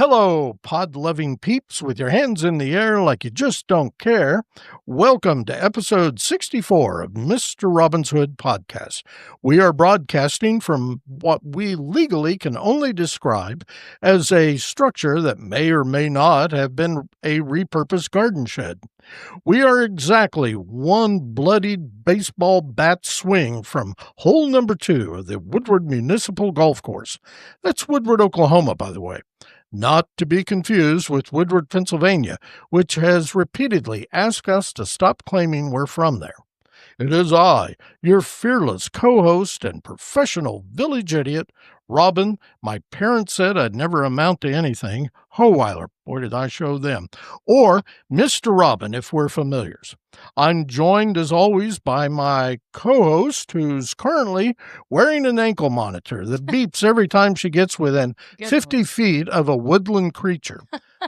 Hello, pod-loving peeps with your hands in the air like you just don't care. Welcome to episode 64 of Mr. Robin's Hood Podcast. We are broadcasting from what we legally can only describe as a structure that may or may not have been a repurposed garden shed. We are exactly one bloodied baseball bat swing from hole number 2 of the Woodward Municipal Golf Course. That's Woodward, Oklahoma, by the way. Not to be confused with Woodward, Pennsylvania, which has repeatedly asked us to stop claiming we're from there. It is I, your fearless co-host and professional village idiot, Robin. My parents said I'd never amount to anything. Hohweiler, boy did I show them. Or Mr. Robin, if we're familiars. I'm joined, as always, by my co-host, who's currently wearing an ankle monitor that beeps every time she gets within 50 feet of a woodland creature.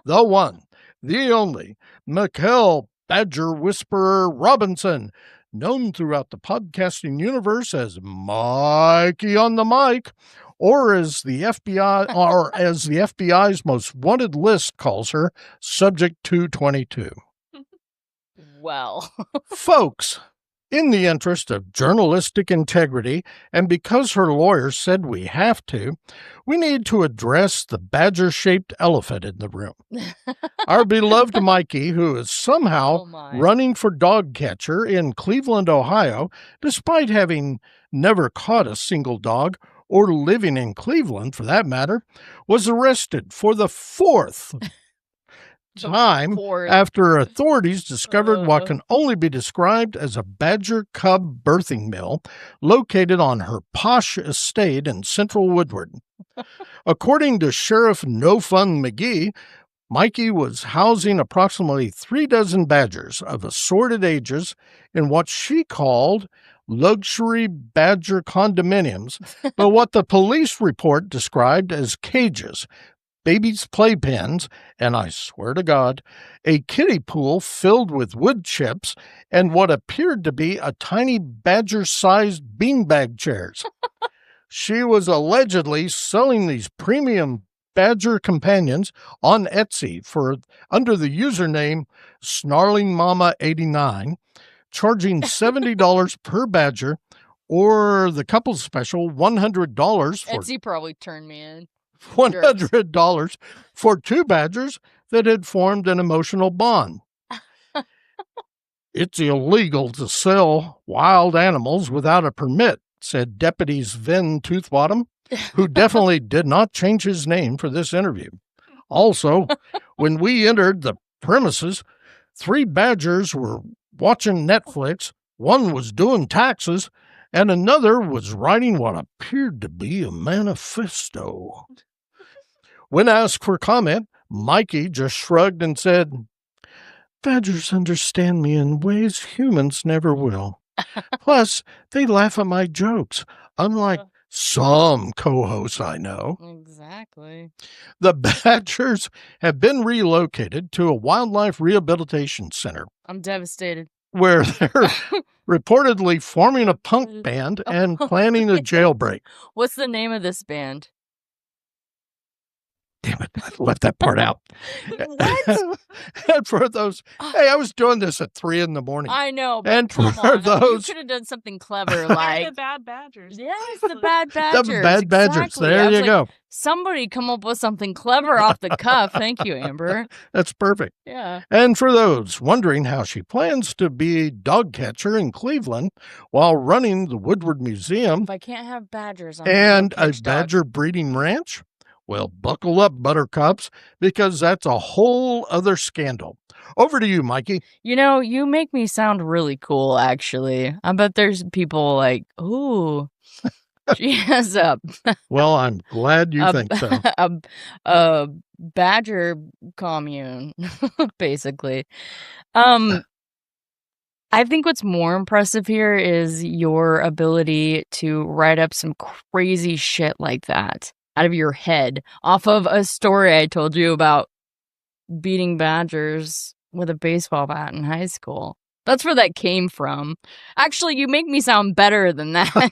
The one, the only, Mikel Badger Whisperer Robinson, known throughout the podcasting universe as Mikey-on-the-Mic, or as the FBI's most wanted list calls her, Subject 222. Well, folks, in the interest of journalistic integrity, and because her lawyers said we have to, we need to address the badger-shaped elephant in the room. Our beloved Mikey, who is somehow running for dog catcher in Cleveland, Ohio, despite having never caught a single dog, or living in Cleveland for that matter, was arrested for the fourth time after authorities discovered what can only be described as a badger cub birthing mill located on her posh estate in central Woodward. According to Sheriff No Fun McGee, Mikey was housing approximately 36 badgers of assorted ages in what she called luxury badger condominiums, but what the police report described as cages, babies' playpens, and I swear to God, a kiddie pool filled with wood chips and what appeared to be a tiny badger-sized beanbag chairs. She was allegedly selling these premium badger companions on Etsy for under the username SnarlingMama89, charging $70 per badger, or the couple special $100 for Etsy probably turned me in. $100 for 2 badgers that had formed an emotional bond. It's illegal to sell wild animals without a permit, said Deputy Sven Toothbottom, who definitely did not change his name for this interview. Also, when we entered the premises, 3 badgers were watching Netflix, one was doing taxes, and another was writing what appeared to be a manifesto. When asked for comment, Mikey just shrugged and said, "Badgers understand me in ways humans never will. Plus, they laugh at my jokes, unlike some co-hosts I know." Exactly. The badgers have been relocated to a wildlife rehabilitation center. I'm devastated. Where they're reportedly forming a punk band and planning a jailbreak. What's the name of this band? Damn it, I left that part out. What? And for those, hey, I was doing this at 3 a.m. I know. And for those, you could have done something clever like the Bad Badgers. Yes, the Bad Badgers. The Bad Badgers. Exactly. There you go. Somebody come up with something clever off the cuff. Thank you, Amber. That's perfect. Yeah. And for those wondering how she plans to be a dog catcher in Cleveland while running the Woodward Museum If I can't have badgers, I'm and gonna a catch badger dogs. breeding ranch, well, buckle up, buttercups, because that's a whole other scandal. Over to you, Mikey. You know, you make me sound really cool, actually. I bet there's people like, ooh, she has a Well, I'm glad you think so. a badger commune, basically. I think what's more impressive here is your ability to write up some crazy shit like that out of your head off of a story I told you about beating badgers with a baseball bat in high school. That's where that came from. Actually, you make me sound better than that.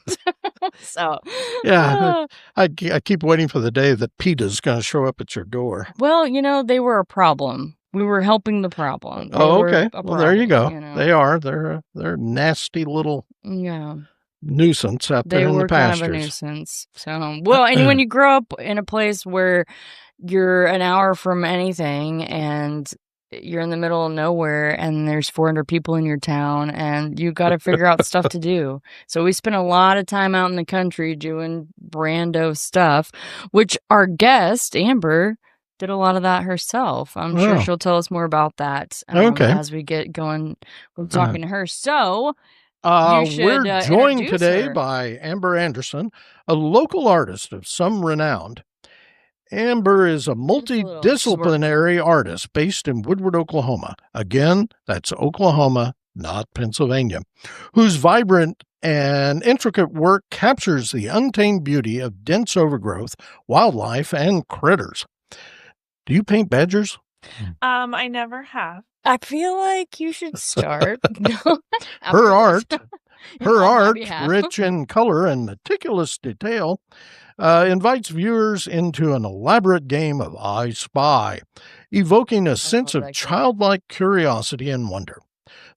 So, Yeah, I keep waiting for the day that PETA's going to show up at your door. Well, they were a problem. We were helping the problem. Okay. Well, there you go. They are. They're a nasty little nuisance out there in the pastures. Kind of a nuisance. So, well, and when you grow up in a place where you're an hour from anything and you're in the middle of nowhere and there's 400 people in your town and you got to figure out stuff to do. So we spent a lot of time out in the country doing brando stuff, which our guest, Amber, did a lot of that herself. I'm sure she'll tell us more about that as we get going. We're talking to her. So we're joined today by Amber Andersen, a local artist of some renown. Amber is a multidisciplinary artist based in Woodward, Oklahoma. Again, that's Oklahoma, not Pennsylvania, whose vibrant and intricate work captures the untamed beauty of dense overgrowth, wildlife, and critters. Do you paint badgers? I never have. I feel like you should start. Her art, rich in color and meticulous detail, invites viewers into an elaborate game of I Spy, evoking a sense of childlike curiosity and wonder.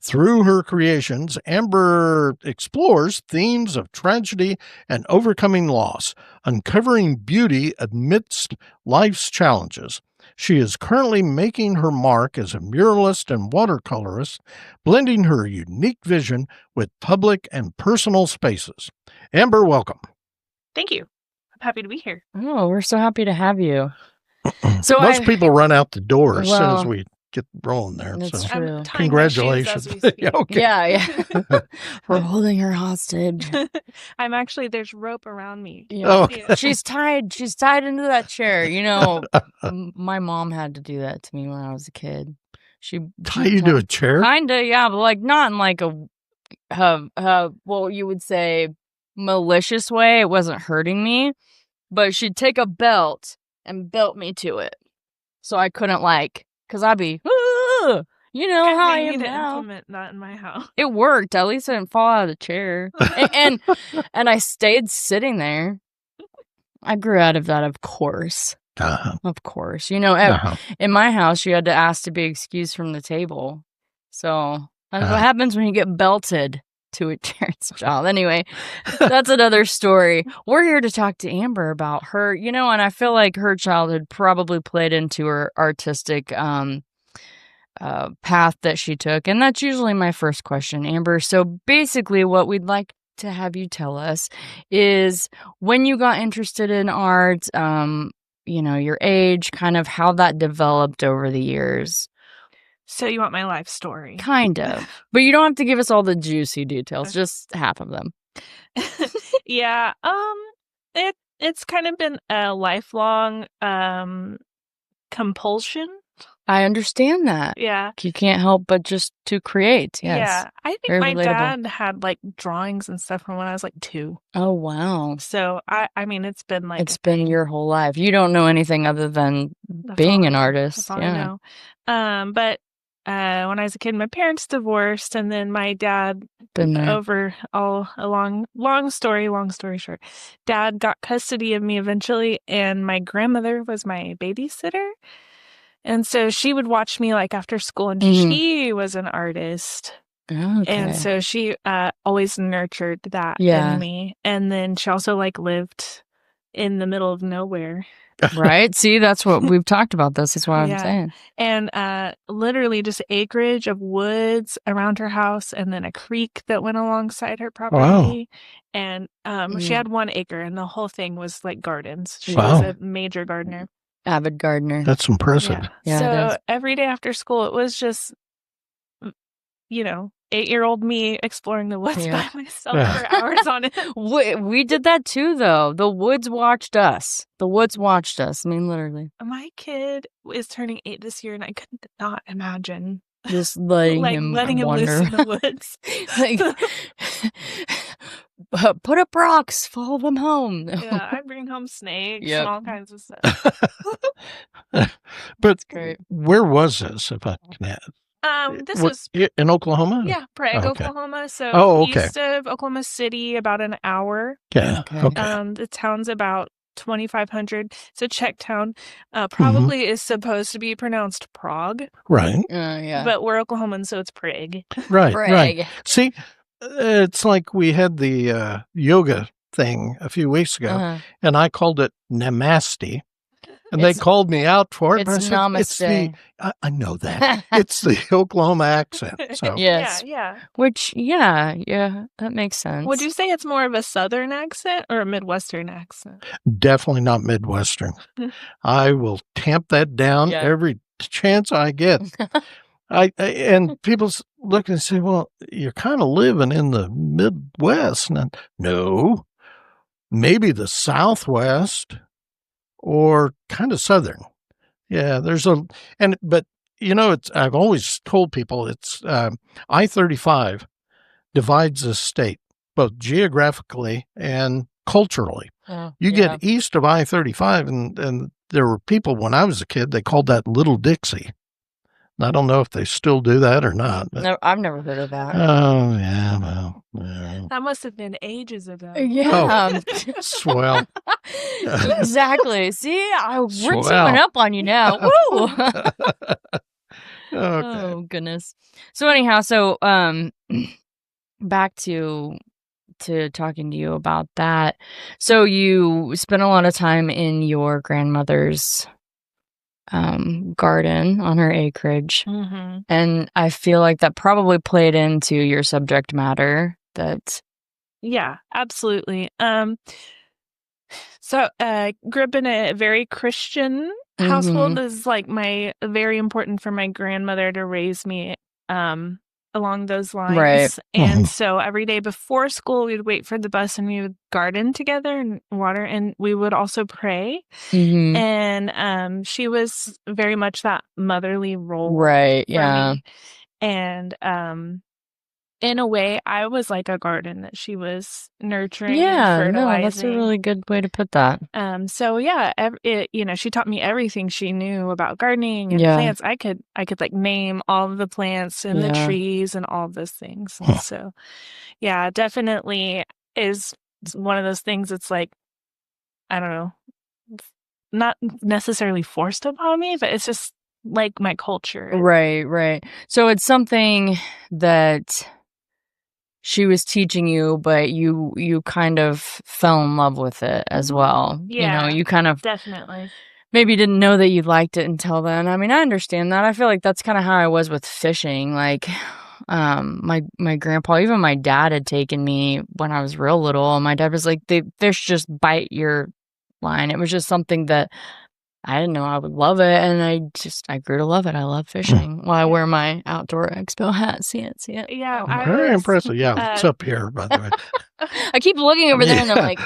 Through her creations, Amber explores themes of tragedy and overcoming loss, uncovering beauty amidst life's challenges. She is currently making her mark as a muralist and watercolorist, blending her unique vision with public and personal spaces. Amber, welcome. Thank you. I'm happy to be here. Oh, we're so happy to have you. So most people run out the door as soon as we get rolling there. That's true. Congratulations. Yeah. We're holding her hostage. There's rope around me. Yeah. She's tied into that chair. My mom had to do that to me when I was a kid. She tie you to a chair? Kinda, yeah, but like not in like a what you would say malicious way. It wasn't hurting me, but she'd take a belt and belt me to it. So I couldn't because I'd be, how I am now. Implement that in my house. It worked. At least I didn't fall out of the chair. and I stayed sitting there. I grew out of that, of course. Of course. In my house, you had to ask to be excused from the table. So that's what happens when you get belted to a chair as a child. Anyway, that's another story. We're here to talk to Amber about her, and I feel like her childhood probably played into her artistic path that she took. And that's usually my first question, Amber. So basically what we'd like to have you tell us is when you got interested in art, your age, kind of how that developed over the years. So you want my life story? Kind of. But you don't have to give us all the juicy details, just half of them. Yeah. It's kind of been a lifelong compulsion. I understand that. Yeah. You can't help but just to create. Yes. Yeah. I think very my relatable. dad had drawings and stuff from when I was 2. Oh, wow. So it's been it's been your whole life. You don't know anything other than being an artist. That's all I know. But when I was a kid, my parents divorced, and then my dad, long story short, Dad got custody of me eventually, and my grandmother was my babysitter. And so she would watch me after school, and she was an artist. Okay. And so she always nurtured that in me. And then she also lived in the middle of nowhere. Right. See, that's what we've talked about. This is what I'm saying. And literally just acreage of woods around her house, and then a creek that went alongside her property. Wow. And she had 1 acre, and the whole thing was gardens. She was a major gardener. Avid gardener. That's impressive. Yeah. So every day after school, it was just, 8-year-old me exploring the woods by myself for hours on it. We did that too, though. The woods watched us. I mean, literally. My kid is turning 8 this year, and I could not imagine just letting him loose in the woods. Put up rocks, follow them home. Yeah, I bring home snakes and all kinds of stuff. But where was this, if I can ask? This was in Oklahoma? Yeah, Prague, Okay. Oklahoma. So okay. east of Oklahoma City, about an hour. Yeah. Okay. The town's about 2,500. It's a Czech town. Probably is supposed to be pronounced Prague. Right. Yeah. But we're Oklahomans, so it's Prague. Right. Prague. Right. See, it's like we had the yoga thing a few weeks ago, and I called it Namaste. And they called me out for it. It's namaste. I know that. It's the Oklahoma accent. So yes. Yeah. Which, yeah, that makes sense. Would you say it's more of a Southern accent or a Midwestern accent? Definitely not Midwestern. I will tamp that down every chance I get. And people look and say, well, you're kind of living in the Midwest. And no, maybe the Southwest. Or kind of Southern. Yeah, but I've always told people it's I-35 divides the state, both geographically and culturally. You get east of I-35, and there were people when I was a kid, they called that Little Dixie. I don't know if they still do that or not. But, no, I've never heard of that. Oh, yeah, well. Yeah. That must have been ages ago. Yeah. Swell. Exactly. See, we're teaming up on you now. Woo! Oh, goodness. So anyhow, back to talking to you about that. So you spent a lot of time in your grandmother's garden on her acreage, and I feel like that probably played into your subject matter. Yeah, absolutely. So grew up in a very Christian household. This is like very important for my grandmother to raise me along those lines. Right. And so every day before school, we'd wait for the bus and we would garden together and water, and we would also pray. And she was very much that motherly role. Right. For me. And in a way, I was like a garden that she was nurturing and fertilizing. That's a really good way to put that. So yeah, she taught me everything she knew about gardening and plants. I could like name all of the plants and the trees and all of those things. And so, yeah, definitely is one of those things that's like, I don't know, not necessarily forced upon me, but it's just like my culture. Right. So it's something that she was teaching you, but you kind of fell in love with it as well. Yeah, you kind of definitely maybe didn't know that you liked it until then. I mean, I understand that. I feel like that's kind of how I was with fishing. Like, my grandpa, even my dad had taken me when I was real little, and my dad was like, the fish just bite your line. It was just something that I didn't know I would love it, and I grew to love it. I love fishing. Well, I wear my outdoor expo hat. See it. Yeah, very impressive. Yeah, it's up here, by the way. I keep looking over there, and I'm like,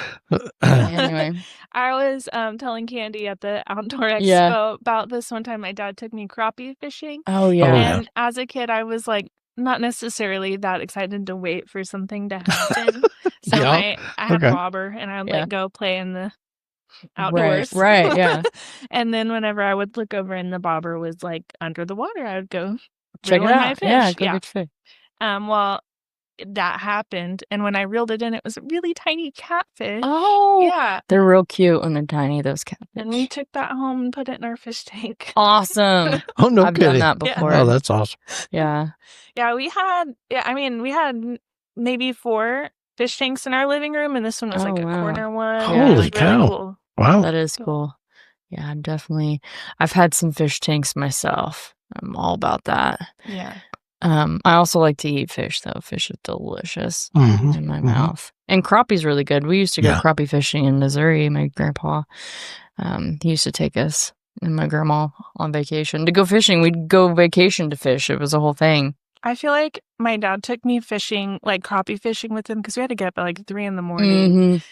anyway. I was telling Candy at the outdoor expo about this one time. My dad took me crappie fishing. Oh yeah. And as a kid, I was like not necessarily that excited to wait for something to happen. So I had a bobber, and I would like go play in the outdoors. Right, yeah. And then whenever I would look over and the bobber was like under the water, I would go check it out. My fish. Yeah, go get fish. Well, that happened, and when I reeled it in, it was a really tiny catfish. Oh, yeah, they're real cute when they're tiny. Those catfish. And we took that home and put it in our fish tank. Awesome. Oh no, I've done that before. Oh, that's awesome. Yeah. Yeah, we had maybe 4 fish tanks in our living room, and this one was a corner one. Holy cow! Really cool. Wow, that is cool. Yeah, I've had some fish tanks myself. I'm all about that. Yeah. I also like to eat fish, though. Fish is delicious in my mouth. And crappie's really good. We used to go crappie fishing in Missouri. My grandpa, he used to take us and my grandma on vacation to go fishing. We'd go vacation to fish. It was a whole thing. I feel like my dad took me fishing, like crappie fishing with him, because we had to get up at like 3 a.m.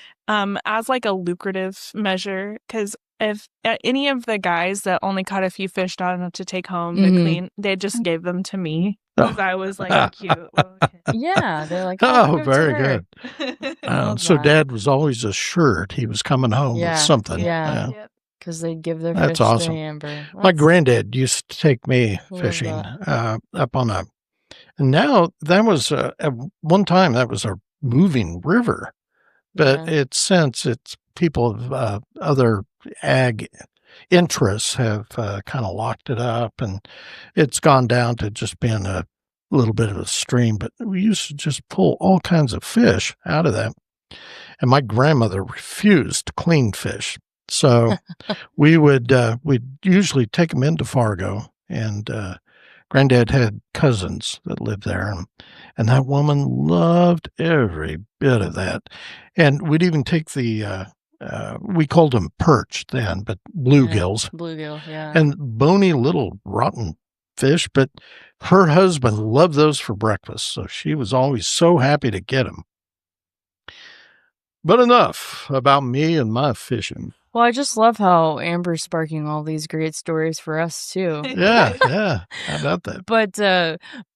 As like a lucrative measure, because if any of the guys that only caught a few fish not enough to take home to clean, they just gave them to me because I was like cute. Okay. Yeah, they're like, very good. So Dad was always assured he was coming home with something. Yeah. Yep. Because they'd give their That's fish awesome. to Amber. My granddad used to take me Love fishing up on a, and now that was at one time that was a moving river, but Yeah. it's people of other ag interests have kind of locked it up, and it's gone down to just being a little bit of a stream. But we used to just pull all kinds of fish out of that, and my grandmother refused to clean fish, so we'd usually take them into Fargo, and Granddad had cousins that lived there, and that woman loved every bit of that. And we'd even take the we called them perch then, but bluegills, Bluegill, yeah. and bony little rotten fish. But her husband loved those for breakfast, so she was always so happy to get them. But enough about me and my fishing. Well, I just love how Amber's sparking all these great stories for us too. Yeah, how about that? But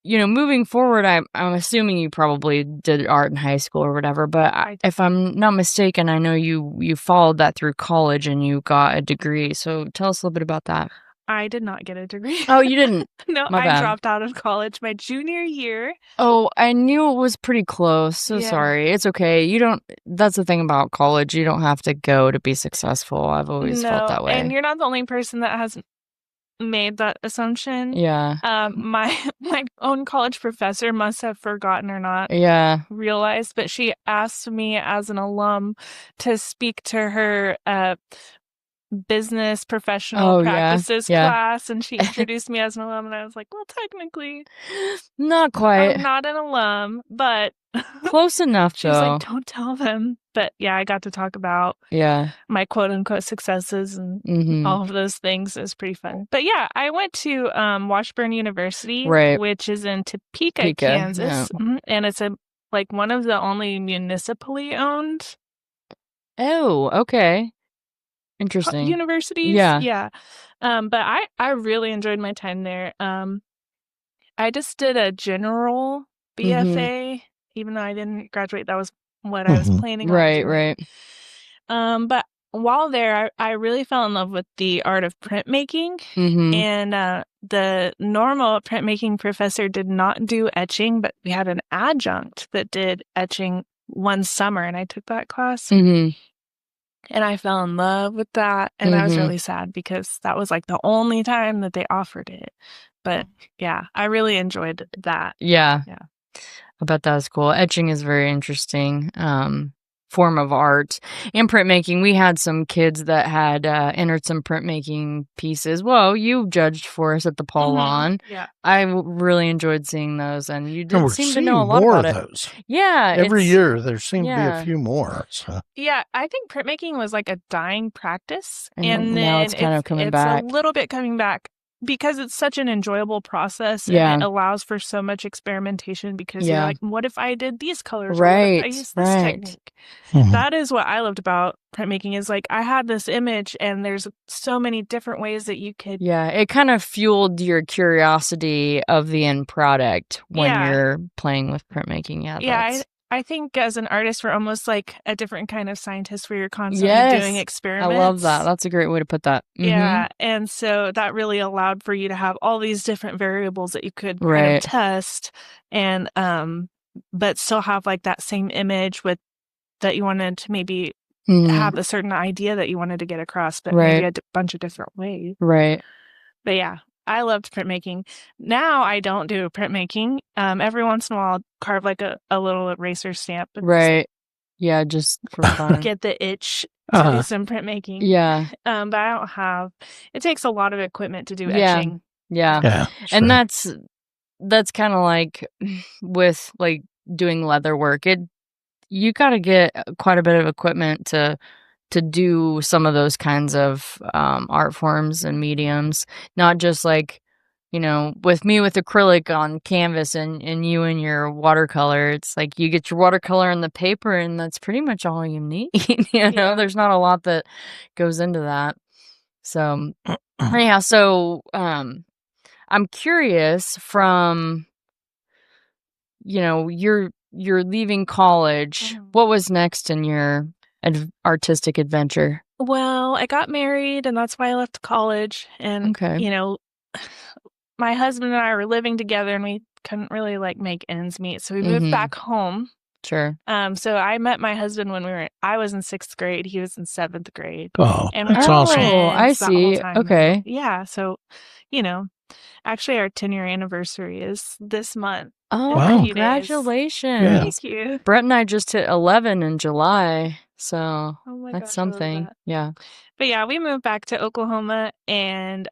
moving forward, I'm assuming you probably did art in high school or whatever. But if I'm not mistaken, I know you followed that through college and you got a degree. So tell us a little bit about that. I did not get a degree. Oh, you didn't? No, My I bad. dropped out of college my junior year. Oh, I knew it was pretty close. So Yeah. sorry. It's okay. That's the thing about college. You don't have to go to be successful. I've always felt that way. And you're not the only person that has made that assumption. Yeah. My own college professor must have forgotten or not realized, but she asked me as an alum to speak to her business professional practices class, and she introduced me as an alum, and I was like, well, technically not quite. I'm not an alum, but close enough. She was like, don't tell them. But yeah, I got to talk about my quote unquote successes and all of those things. It was pretty fun. But yeah, I went to Washburn University, which is in Topeka, Kansas, and it's one of the only municipally owned interesting universities. Yeah. But I really enjoyed my time there. I just did a general BFA, even though I didn't graduate. That was what I was planning on doing. Right. But while there, I really fell in love with the art of printmaking. And the normal printmaking professor did not do etching, but we had an adjunct that did etching one summer, and I took that class. And I fell in love with that. And I was really sad because that was the only time that they offered it. But yeah, I really enjoyed that. Yeah. I bet that was cool. Etching is very interesting form of art. And printmaking, we had some kids that had entered some printmaking pieces. Well, you judged for us at the Paul Lawn. Yeah. I really enjoyed seeing those, and you did seem to know a lot more about of those. it. Yeah. Every year there seem to be a few more. So. Yeah, I think printmaking was a dying practice. And now it's kind of coming back. It's a little bit coming back. Because it's such an enjoyable process, and it allows for so much experimentation, because you're like, what if I did these colors? Right, or what if I used this technique? That is what I loved about printmaking, is I had this image and there's so many different ways that you could... Yeah, it kind of fueled your curiosity of the end product when you're playing with printmaking. Yeah, I think as an artist, we're almost like a different kind of scientist, where you're constantly doing experiments. I love that. That's a great way to put that. Yeah, and so that really allowed for you to have all these different variables that you could kind of test, and but still have that same image with that you wanted to maybe have a certain idea that you wanted to get across, but maybe a bunch of different ways. Right. But yeah, I loved printmaking. Now I don't do printmaking. Every once in a while, I'll carve a little eraser stamp. Right. Yeah, just for fun. Get the itch to do some printmaking. Yeah. But I don't have... It takes a lot of equipment to do etching. Yeah. And that's kind of like with doing leather work. You got to get quite a bit of equipment to do some of those kinds of art forms and mediums, not just with me with acrylic on canvas and you and your watercolor. It's you get your watercolor and the paper, and that's pretty much all you need. There's not a lot that goes into that. So anyhow, I'm curious, from you're leaving college, what was next in your artistic adventure? Well, I got married, and that's why I left college. And, Okay. my husband and I were living together, and we couldn't really make ends meet. So we moved back home. Sure. So I met my husband when I was in 6th grade. He was in 7th grade. Oh, And we that's were awesome. Oh, I friends that whole see. time. Okay. Yeah. So, actually our 10-year anniversary is this month. Oh, Wow. congratulations. Yeah. Thank you. Brett and I just hit 11 in July. So Oh my that's gosh, I love something. that. Yeah. But yeah, we moved back to Oklahoma and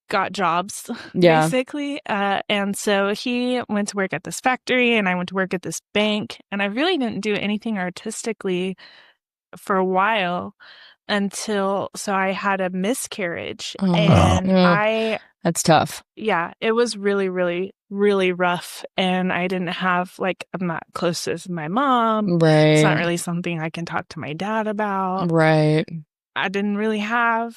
got jobs, Yeah. basically. And so he went to work at this factory and I went to work at this bank. And I really didn't do anything artistically for a while until I had a miscarriage. Oh, And yeah. That's tough. yeah, it was really, really, really rough. And I didn't have, I'm not close with my mom. Right. It's not really something I can talk to my dad about. Right. I didn't really have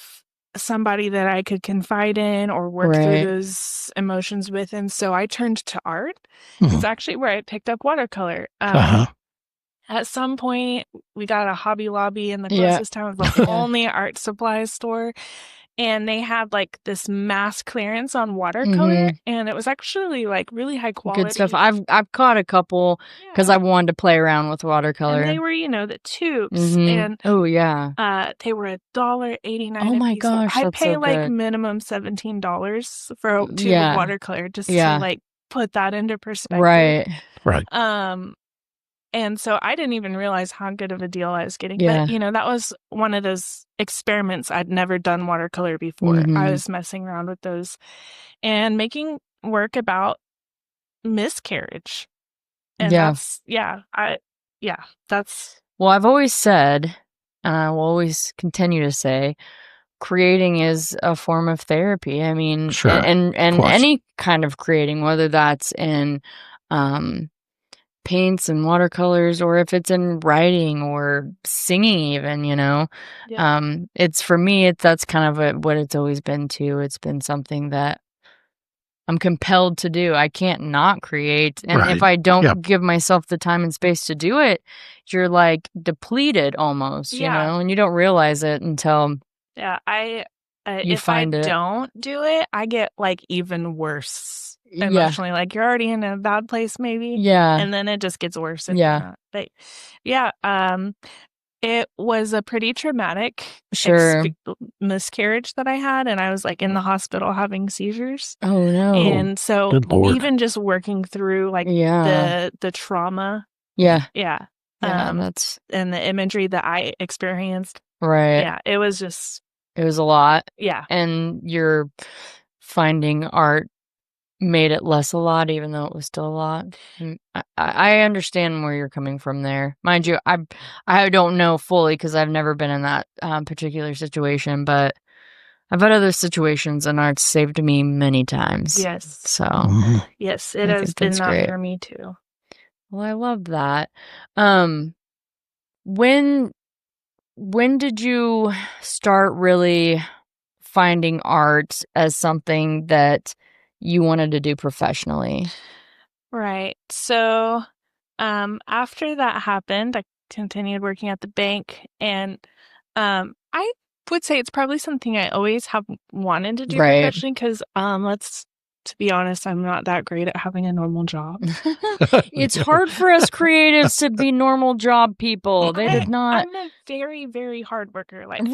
somebody that I could confide in or work through those emotions with. And so I turned to art. It's actually where I picked up watercolor. At some point, we got a Hobby Lobby in the closest town. It was the only art supply store. And they had this mass clearance on watercolor. And it was actually really high quality. Good stuff. I've caught a couple because I wanted to play around with watercolor. And they were, the tubes. And oh, yeah. They were $1.89. Oh my piece. gosh. I That's pay so good. minimum $17 for a tube of watercolor just to put that into perspective. Right. And so I didn't even realize how good of a deal I was getting. Yeah. But, that was one of those experiments. I'd never done watercolor before. I was messing around with those and making work about miscarriage. And that's. Well, I've always said, and I will always continue to say, creating is a form of therapy. I mean, Sure, and any kind of creating, whether that's in paints and watercolors, or if it's in writing or singing even, it's for me, that's kind of what it's always been too. It's been something that I'm compelled to do. I can't not create. And if I don't give myself the time and space to do it, you're depleted almost, and you don't realize it until if I don't do it, I get even worse emotionally. You're already in a bad place maybe. Yeah. And then it just gets worse. But it was a pretty traumatic miscarriage that I had, and I was in the hospital having seizures. Oh no. And so even just working through the trauma. Yeah. Yeah. That's and the imagery that I experienced. Right. Yeah. It was a lot. Yeah. And you're finding art made it less a lot, even though it was still a lot. I understand where you're coming from there. Mind you, I don't know fully because I've never been in that particular situation, but I've had other situations and art's saved me many times. Yes. So yes, it has been that for me too. Well, I love that. When did you start really finding art as something that you wanted to do professionally? Right. So, after that happened, I continued working at the bank, and I would say it's probably something I always have wanted to do professionally because, to be honest, I'm not that great at having a normal job. It's hard for us creatives to be normal job people. They did not. I'm a very, very hard worker. I was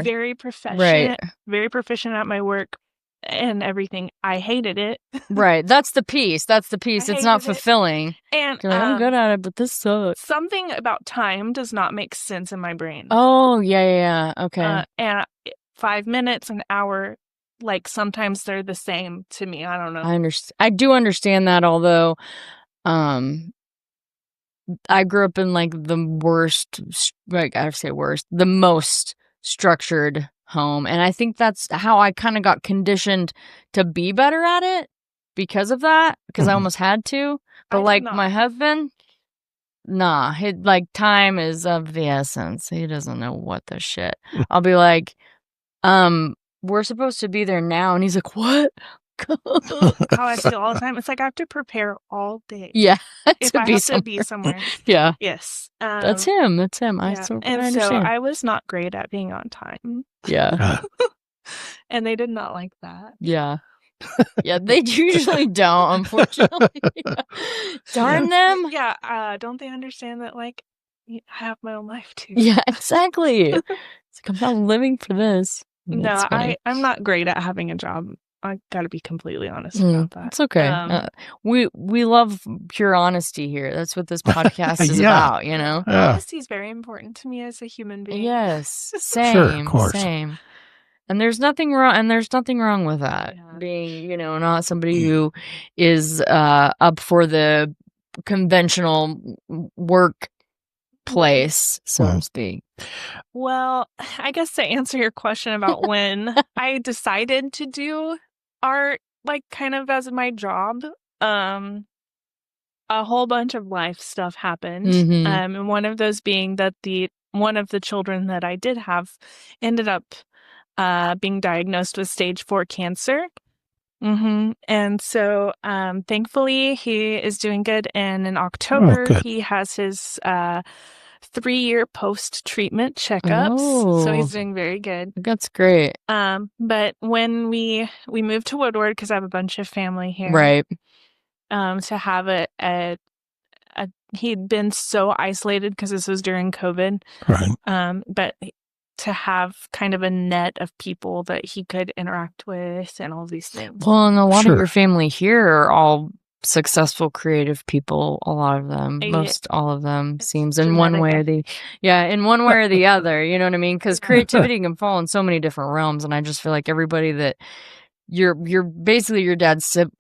very proficient at my work and everything. I hated it. Right. That's the piece. It's not fulfilling. And you're I'm good at it, but this sucks. Something about time does not make sense in my brain. Oh, yeah. Okay. And 5 minutes, an hour, sometimes they're the same to me. I don't know. I do understand that, although I grew up in the worst, the most structured home, and I think that's how I kind of got conditioned to be better at it because of that, because I almost had to. But my husband, nah, time is of the essence. He doesn't know what the shit. I'll be we're supposed to be there now, and he's like, what? How I feel all the time. It's I have to prepare all day. Yeah. If I have to be somewhere. Yeah. Yes. That's him. I Yeah. so And so understand. I was not great at being on time. Yeah. And they did not like that. Yeah. Yeah, they usually don't, unfortunately. Darn them. Yeah, don't they understand that, like, I have my own life too? Yeah, exactly. It's like, I'm not living for this. No, It's funny. I'm not great at having a job. I gotta be completely honest about that. It's okay. We love pure honesty here. That's what this podcast is about, you know? Honesty is very important to me as a human being. Yes. Same. Sure, of course. Same. And there's nothing wrong with that. Yeah. Being, you know, not somebody who is up for the conventional workplace, so to speak. Well, I guess to answer your question about when I decided to do art, like, kind of as my job, a whole bunch of life stuff happened. Mhm. And one of those being that one of the children that I did have ended up being diagnosed with stage 4 cancer. And so, thankfully, he is doing good. And in October, good. he has his 3-year post-treatment checkups. So he's doing very good. That's great. But when we moved to Woodward, because I have a bunch of family here, Right. to have he'd been so isolated because this was during COVID. Right. But to have kind of a net of people that he could interact with and all these things. Well, and a lot of your family here are all successful creative people, a lot of them, most all of them seems in one way or the other, you know what I mean? Because creativity can fall in so many different realms, and I just feel like everybody that you're basically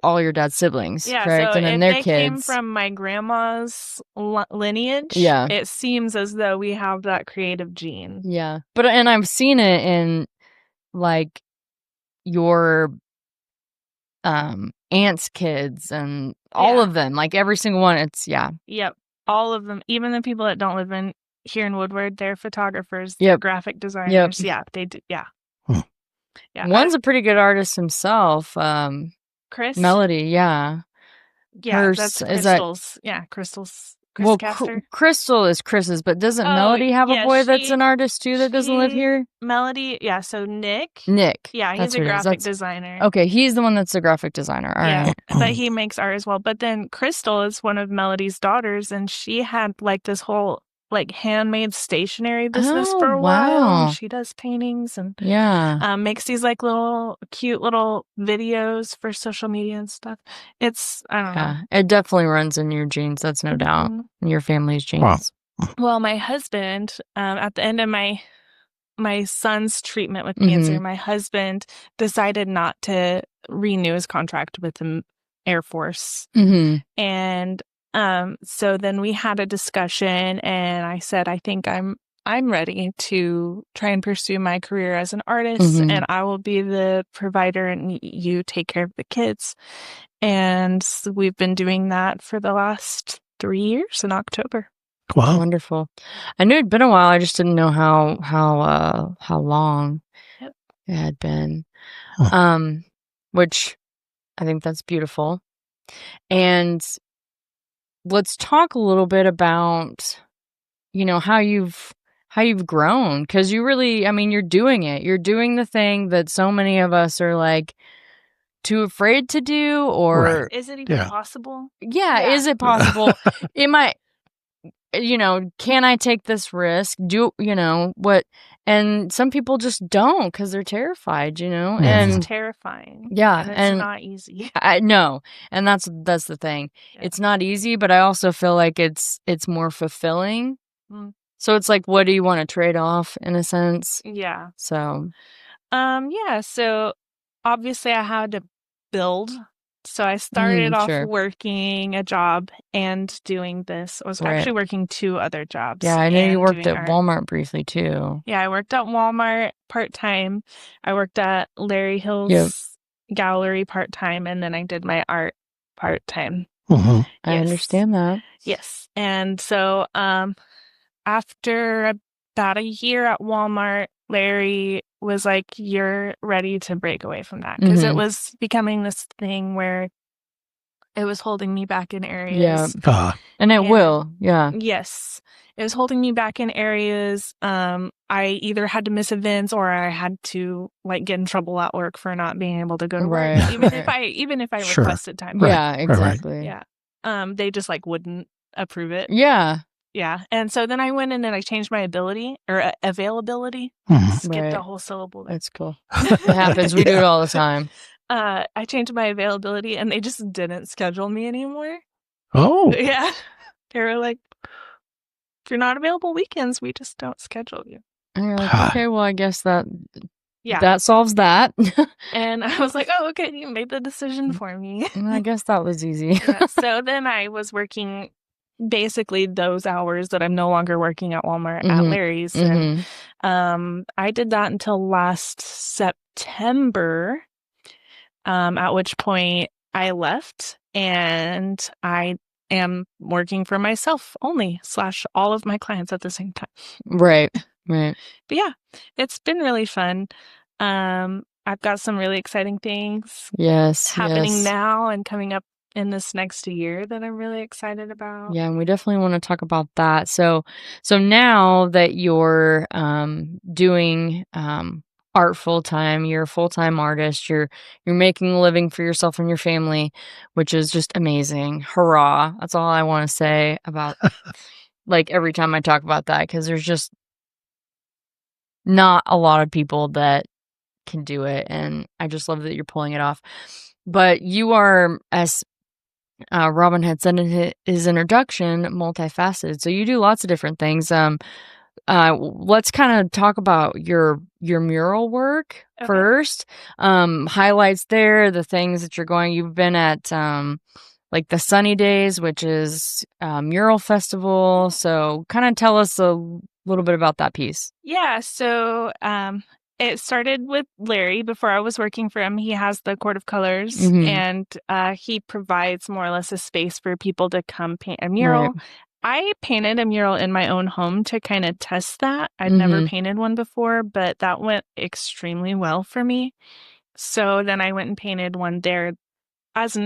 all your dad's siblings, correct? So and then if their they kids came from my grandma's lineage, Yeah. it seems as though we have that creative gene. Yeah. But and I've seen it in like your aunt's kids and all of them, like every single one. It's Yep. All of them, even the people that don't live here in Woodward, they're photographers, they're graphic designers. Yeah, they do. Yeah. Yeah. One's a pretty good artist himself. Chris? Melody, yeah. Yeah, that's Crystal's. Crystal's. Chris Caster. Crystal is Chris's, but doesn't Melody have a boy that's an artist too that doesn't live here? Melody, so Nick. Yeah, he's a graphic designer. Okay, he's the one that's a graphic designer. All right. But he makes art as well. But then Crystal is one of Melody's daughters, and she had like this whole like handmade stationery business for a while. And she does paintings and makes these like cute little videos for social media and stuff. It's I don't know. It definitely runs in your genes. That's no doubt in your family's genes. Wow. Well, my husband, at the end of my son's treatment with cancer, my husband decided not to renew his contract with the Air Force, and so then we had a discussion, and I said, I think I'm ready to try and pursue my career as an artist, and I will be the provider, and you take care of the kids. And we've been doing that for the last 3 years in October. Wow, wonderful! I knew it'd been a while. I just didn't know how long it had been. Which I think that's beautiful, and let's talk a little bit about, you know, how you've grown, because you really, I mean, you're doing it. You're doing the thing that so many of us are like too afraid to do, or is it even possible? Yeah, is it possible? It might, you know, can I take this risk? Do you know what? And some people just don't because they're terrified, you know, and it's terrifying. Yeah, and it's not easy. I know, and that's the thing. Yeah. It's not easy, but I also feel like it's more fulfilling. So it's like, what do you want to trade off in a sense? Yeah. So, so obviously I had to build. So I started off working a job and doing this. I was actually working 2 other jobs. Yeah, I know you worked at Walmart briefly too. Yeah, I worked at Walmart part-time. I worked at Larry Hill's gallery part-time, and then I did my art part-time. I understand that. Yes. And so after about a year at Walmart, Larry was like, you're ready to break away from that, because it was becoming this thing where it was holding me back in areas. And it will. Yeah. Yes. it was holding me back in areas. I either had to miss events or I had to like get in trouble at work for not being able to go to Right. work, even if I Sure. requested time. Right, Yeah, right. exactly. Yeah. They just like wouldn't approve it. Yeah. Yeah. And so then I went in and I changed my ability or availability. Mhm. Skipped Right. a whole syllable there. That's cool. It happens. We do it all the time. I changed my availability and they just didn't schedule me anymore. Oh, Yeah. They were like, if you're not available weekends, we just don't schedule you. And you're like, okay, well, I guess that Yeah. solves that. And I was like, oh, okay, you made the decision for me. And I guess that was easy. Yeah. So then I was working basically those hours that I'm no longer working at Walmart at Larry's. And I did that until last September, at which point I left and I am working for myself only / all of my clients at the same time. Right. But yeah, it's been really fun. I've got some really exciting things happening now and coming up in this next year that I'm really excited about. Yeah, and we definitely want to talk about that. So now that you're doing art full time, you're a full time artist, you're making a living for yourself and your family, which is just amazing. Hurrah! That's all I want to say about like every time I talk about that, because there's just not a lot of people that can do it, and I just love that you're pulling it off. But you are, as Robin had said in his introduction, multifaceted. So you do lots of different things. Let's kind of talk about your mural work first. Highlights there, the things that you've been at, like the Sunny Dayz, which is a mural festival. So kind of tell us a little bit about that piece. Yeah. So, it started with Larry before I was working for him. He has the Court of Colors and he provides more or less a space for people to come paint a mural. Right. I painted a mural in my own home to kind of test that. I'd never painted one before, but that went extremely well for me. So then I went and painted one there as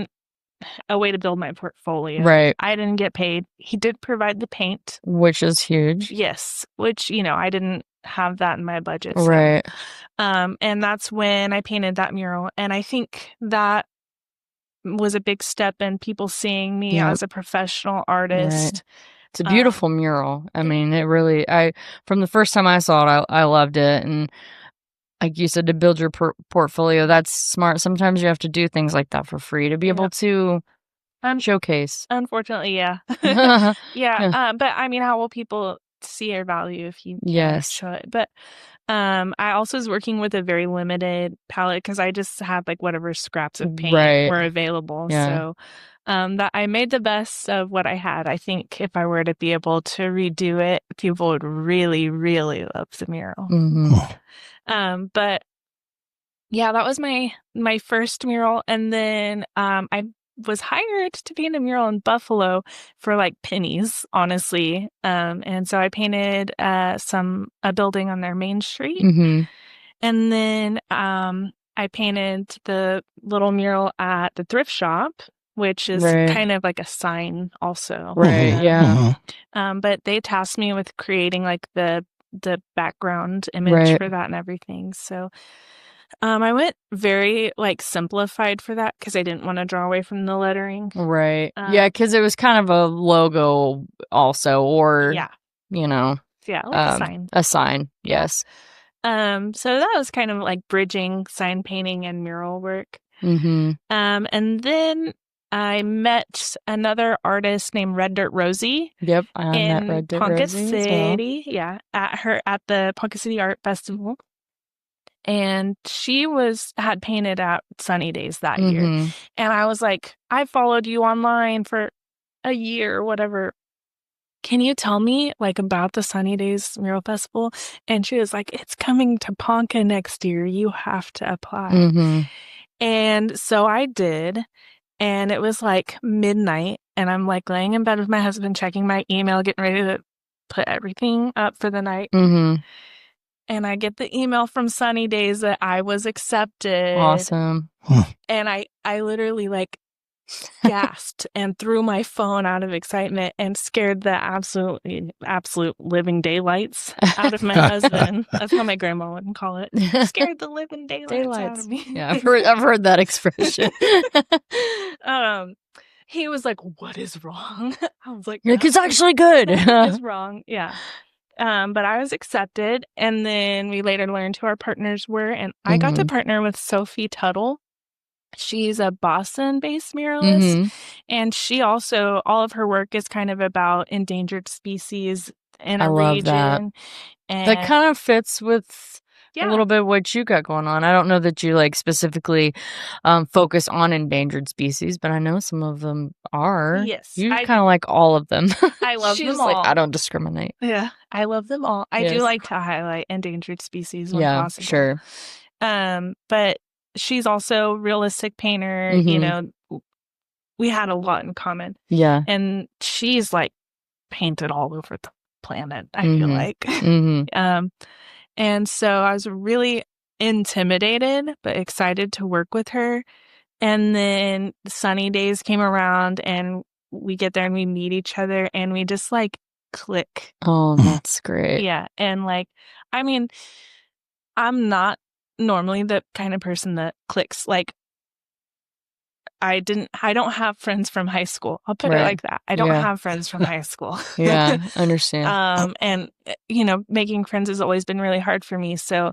a way to build my portfolio. Right. I didn't get paid. He did provide the paint. Which is huge. Yes. Which, I didn't have that in my budget. So. Right. And that's when I painted that mural. And I think that was a big step in people seeing me as a professional artist. Right. It's a beautiful mural. I mean, it really, from the first time I saw it, I loved it. And like you said, to build your portfolio, that's smart. Sometimes you have to do things like that for free to be able to showcase. Unfortunately, yeah. But I mean, how will people see your value if you can't show it? But I also was working with a very limited palette because I just had like whatever scraps of paint were available. So that I made the best of what I had. I think if I were to be able to redo it, people would really, really love the mural. But yeah, that was my first mural. And then I was hired to paint a mural in Buffalo for like pennies, honestly. And so I painted a building on their main street. And then I painted the little mural at the thrift shop, which is kind of like a sign also. Right. But they tasked me with creating like the background image for that and everything. So I went very like simplified for that because I didn't want to draw away from the lettering. Right. Yeah, because it was kind of a logo also, or like a sign. A sign. Yes. So that was kind of like bridging sign painting and mural work. And then I met another artist named Red Dirt Rosie. Yep, I met Red Dirt Ponca Rosie City. as well. At the Ponca City Art Festival. And she had painted at Sunny Dayz that year. And I was like, I followed you online for a year or whatever. Can you tell me like about the Sunny Dayz Mural Festival? And she was like, it's coming to Ponca next year. You have to apply. And so I did. And it was like midnight. And I'm like laying in bed with my husband, checking my email, getting ready to put everything up for the night. And I get the email from Sunny Dayz that I was accepted. Awesome. And I literally like gasped and threw my phone out of excitement and scared the absolute living daylights out of my husband. That's how my grandma would call it. Scared the living daylights out of me. Yeah, I've heard that expression. He was like, "What is wrong?" I was like, "It's actually good." What is wrong? Yeah. But I was accepted, and then we later learned who our partners were, and I got to partner with Sophie Tuttle. She's a Boston-based muralist, and she also, all of her work is kind of about endangered species in a region. That. And that kind of fits with a little bit what you got going on. I don't know that you like specifically focus on endangered species, but I know some of them are. Yes. You kind of like all of them. I love them all. Like, I don't discriminate. Yeah, I love them all. I do like to highlight endangered species when possible. Sure. But she's also a realistic painter. You know, we had a lot in common. Yeah. And she's like painted all over the planet, I feel like. And so I was really intimidated, but excited to work with her. And then Sunny Dayz came around, and we get there and we meet each other, and we just like click. Oh, that's great. Yeah. And like, I mean, I'm not normally the kind of person that clicks. Like, I don't have friends from high school. I'll put it like that. I don't have friends from high school. Yeah, understand. And you know, making friends has always been really hard for me. So,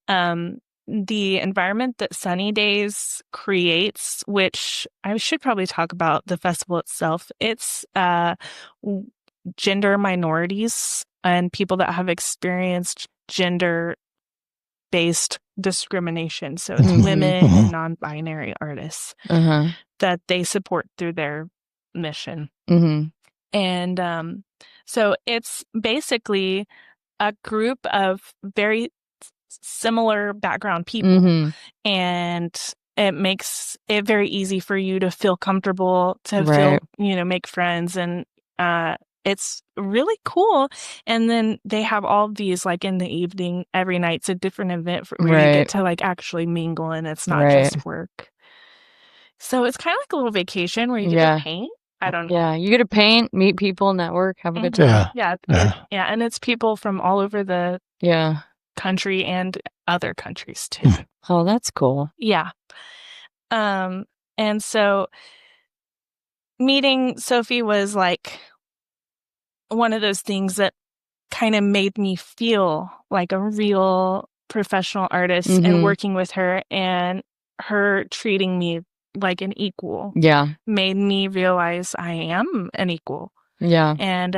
the environment that Sunny Dayz creates, which I should probably talk about the festival itself. It's gender minorities and people that have experienced gender-based discrimination. So it's women and non-binary artists that they support through their mission. And so it's basically a group of very similar background people, and it makes it very easy for you to feel comfortable, to feel, you know, make friends, and it's really cool. And then they have all these, like, in the evening, every night's a different event where you get to like actually mingle, and it's not just work. So it's kind of like a little vacation where you get to paint. I don't know. Yeah, you get to paint, meet people, network, have a good time. Yeah. And it's people from all over the country and other countries too. Oh, that's cool. Yeah. And so meeting Sophie was like one of those things that kind of made me feel like a real professional artist, and working with her and her treating me like an equal made me realize I am an equal. And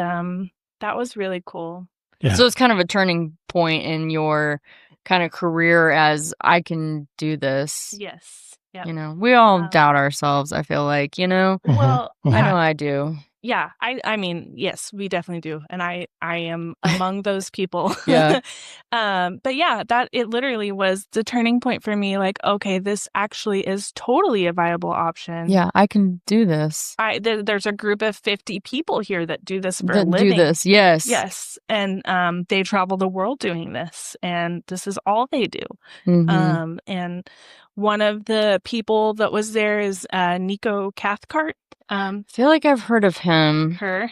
that was really cool. So it's kind of a turning point in your kind of career as I can do this. Yes. You know, we all doubt ourselves, I feel like, you know. Well, I know I do. Yeah, I mean, yes, we definitely do. And I am among those people. Yeah. But yeah, that it literally was the turning point for me. Like, okay, this actually is totally a viable option. Yeah, I can do this. There's a group of 50 people here that do this for a living. Do this, yes. Yes. And they travel the world doing this. And this is all they do. And one of the people that was there is Nico Cathcart. I feel like I've heard of him. Her.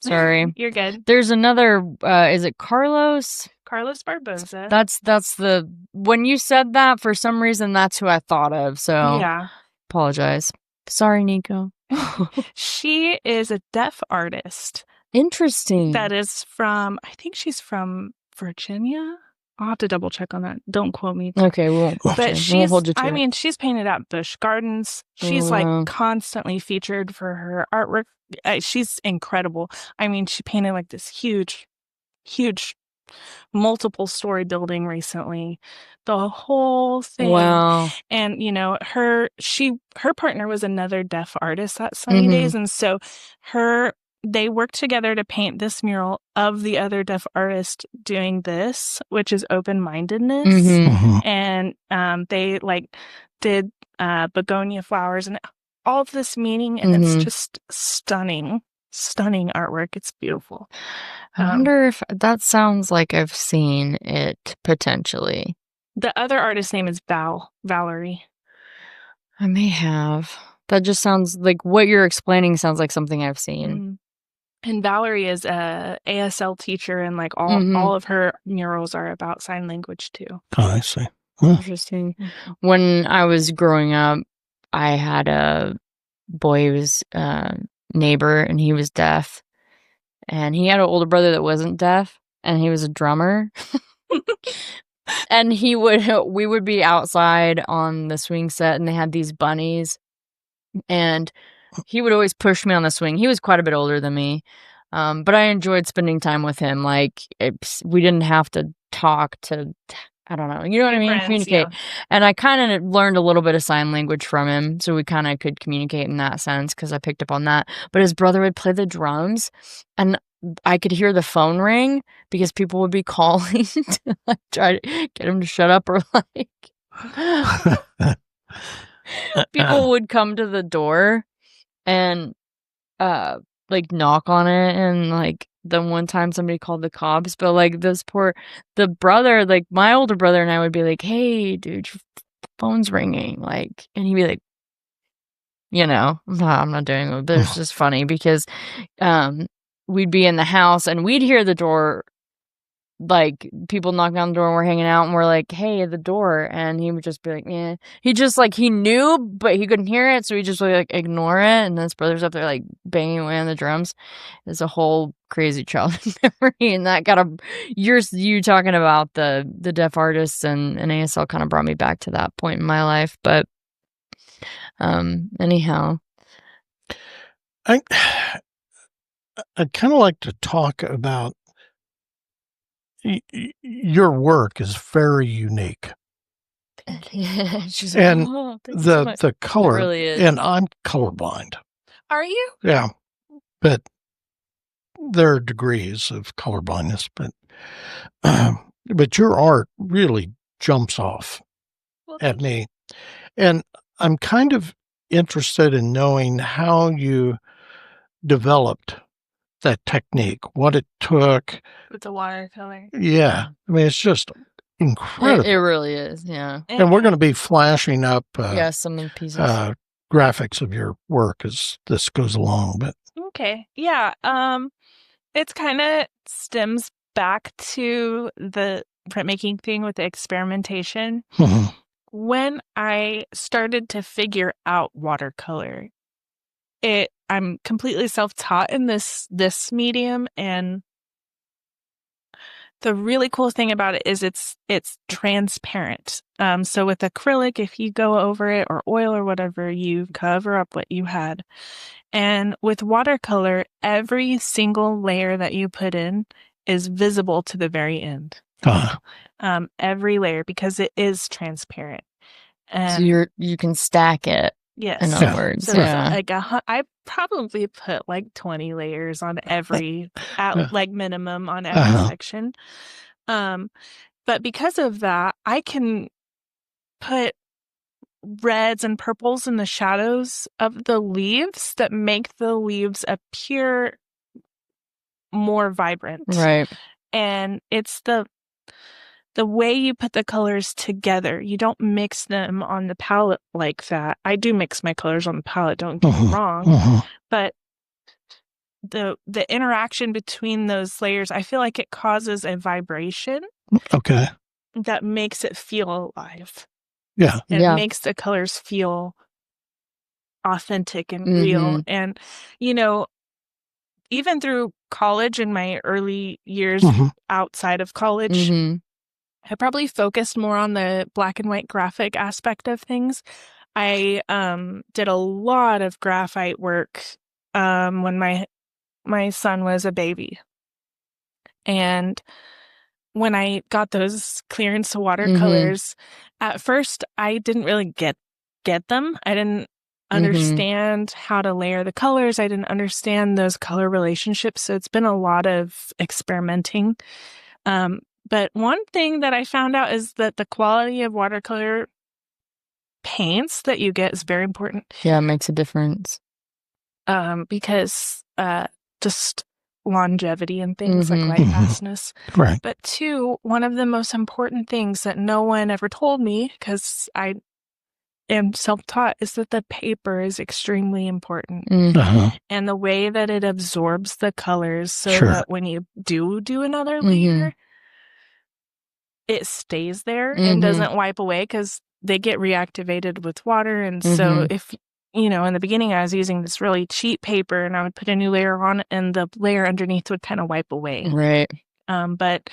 Sorry. You're good. There's another. Is it Carlos? Carlos Barbosa. That's the. When you said that, for some reason, that's who I thought of. So yeah. Apologize. Sorry, Nico. She is a deaf artist. Interesting. That is from. I think she's from Virginia. I'll have to double check on that. Don't quote me. Okay, we won't quote you. But she's, I mean, she's painted at Busch Gardens. She's like constantly featured for her artwork. She's incredible. I mean, she painted like this huge multiple story building recently. The whole thing. Wow. And you know, her partner was another deaf artist at Sunny Dayz, and so they worked together to paint this mural of the other deaf artist doing this, which is open-mindedness. And they like did begonia flowers and all of this meaning, and it's just stunning artwork. It's beautiful. I wonder if that sounds like I've seen it potentially. The other artist's name is Valerie. I may have. That just sounds like what you're explaining sounds like something I've seen. Mm-hmm. And Valerie is a ASL teacher, and like all of her murals are about sign language too. Oh, I see. Interesting. When I was growing up, I had a boy who was neighbor, and he was deaf. And he had an older brother that wasn't deaf, and he was a drummer. And we would be outside on the swing set, and they had these bunnies. And he would always push me on the swing. He was quite a bit older than me. But I enjoyed spending time with him. Like, we didn't have to talk to, I don't know, you know what I mean? Friends, communicate. yeah. And I kind of learned a little bit of sign language from him. So we kind of could communicate in that sense because I picked up on that. But his brother would play the drums, and I could hear the phone ring because people would be calling to like, try to get him to shut up, or like people would come to the door and like knock on it, and like the one time somebody called the cops, but like the brother, like my older brother and I would be like, "Hey dude, your phone's ringing," like, and he'd be like, I'm not doing it, but it's just funny because we'd be in the house and we'd hear the door, like people knocking on the door, and we're hanging out, and we're like, "Hey, the door," and he would just be like, "Yeah." He just like, he knew, but he couldn't hear it, so he just would like ignore it. And then his brother's up there like banging away on the drums. It's a whole crazy childhood memory, and that you talking about the deaf artists and ASL kind of brought me back to that point in my life. But anyhow, I'd kind of like to talk about your work is very unique. She's and like, thank you so much. the color, It really is. and I'm colorblind. Are you? Yeah, but there are degrees of colorblindness, but your art really jumps off at me, and I'm kind of interested in knowing how you developed that technique, what it took with the watercolor. Yeah, I mean, it's just incredible. It really is, yeah. And we're going to be flashing up some of the pieces, graphics of your work as this goes along. But okay, yeah, it's kind of stems back to the printmaking thing with the experimentation. When I started to figure out watercolor, I'm completely self-taught in this medium, and the really cool thing about it is it's transparent. So with acrylic, if you go over it, or oil or whatever, you cover up what you had. And with watercolor, every single layer that you put in is visible to the very end. Every layer, because it is transparent. And so you can stack it. Yes. In other words, so like I probably put like 20 layers on every, like minimum on every section. But because of that, I can put reds and purples in the shadows of the leaves that make the leaves appear more vibrant. Right. And it's the way you put the colors together. You don't mix them on the palette like that. I do mix my colors on the palette, don't get me wrong. But the interaction between those layers, I feel like it causes a vibration. Okay. That makes it feel alive. Yeah. It makes the colors feel authentic and real. And, even through college, in my early years outside of college, I probably focused more on the black and white graphic aspect of things. I did a lot of graphite work when my son was a baby. And when I got those clearance to watercolors, at first I didn't really get them. I didn't understand how to layer the colors. I didn't understand those color relationships. So it's been a lot of experimenting. But one thing that I found out is that the quality of watercolor paints that you get is very important. Yeah, it makes a difference. Because just longevity and things like light fastness. Right. But two, one of the most important things that no one ever told me, because am self-taught is that the paper is extremely important. Uh-huh. And the way that it absorbs the colors so Sure. that when you do another layer, it stays there and doesn't wipe away, because they get reactivated with water. And so if, in the beginning I was using this really cheap paper and I would put a new layer on and the layer underneath would kind of wipe away. Right. But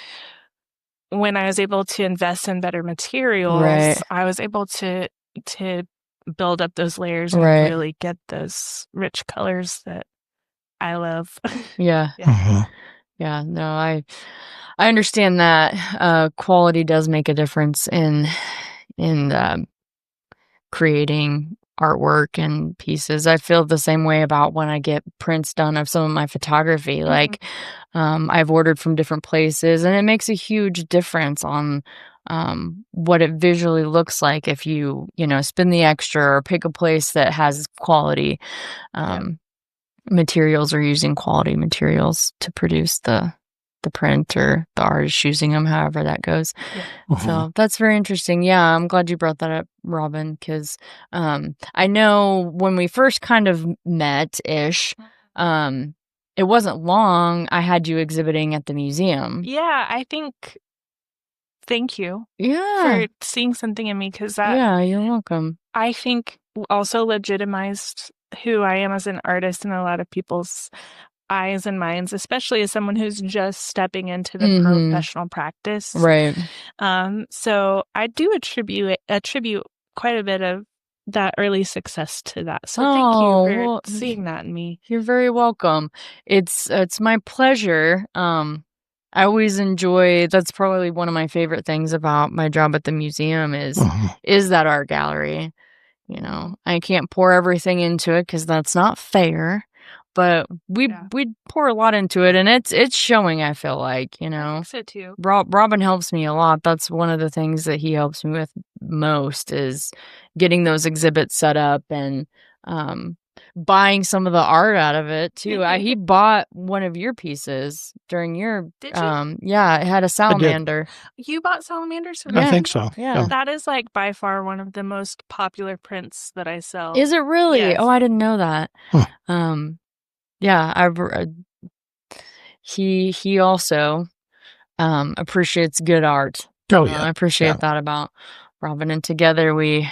when I was able to invest in better materials, I was able to build up those layers and really get those rich colors that I love. Yeah. Yeah. No, I understand that quality does make a difference in creating artwork and pieces. I feel the same way about when I get prints done of some of my photography. Like, I've ordered from different places, and it makes a huge difference on what it visually looks like if you spend the extra or pick a place that has quality materials, or using quality materials to produce the print, or the artist using them, however that goes. So that's very interesting. Yeah, I'm glad you brought that up, Robin, because I know when we first kind of met-ish, it wasn't long I had you exhibiting at the museum. Yeah, I think... Thank you Yeah. for seeing something in me, because Yeah, you're welcome. I think also legitimized who I am as an artist in a lot of people's eyes and minds, especially as someone who's just stepping into the professional practice. Right. So I do attribute quite a bit of that early success to that. So thank you for seeing that in me. You're very welcome. It's my pleasure. I always enjoy, that's probably one of my favorite things about my job at the museum is that art gallery. I can't pour everything into it because that's not fair, but we pour a lot into it, and it's showing, I feel like, I think so too. Robin helps me a lot. That's one of the things that he helps me with most, is getting those exhibits set up and buying some of the art out of it too. He bought one of your pieces during your Did you? Yeah, it had a salamander. You bought salamanders? I think so. Yeah. That is like by far one of the most popular prints that I sell. Is it really? Yes. Oh, I didn't know that. Yeah, he also appreciates good art. Oh yeah. I appreciate that about Robin, and together we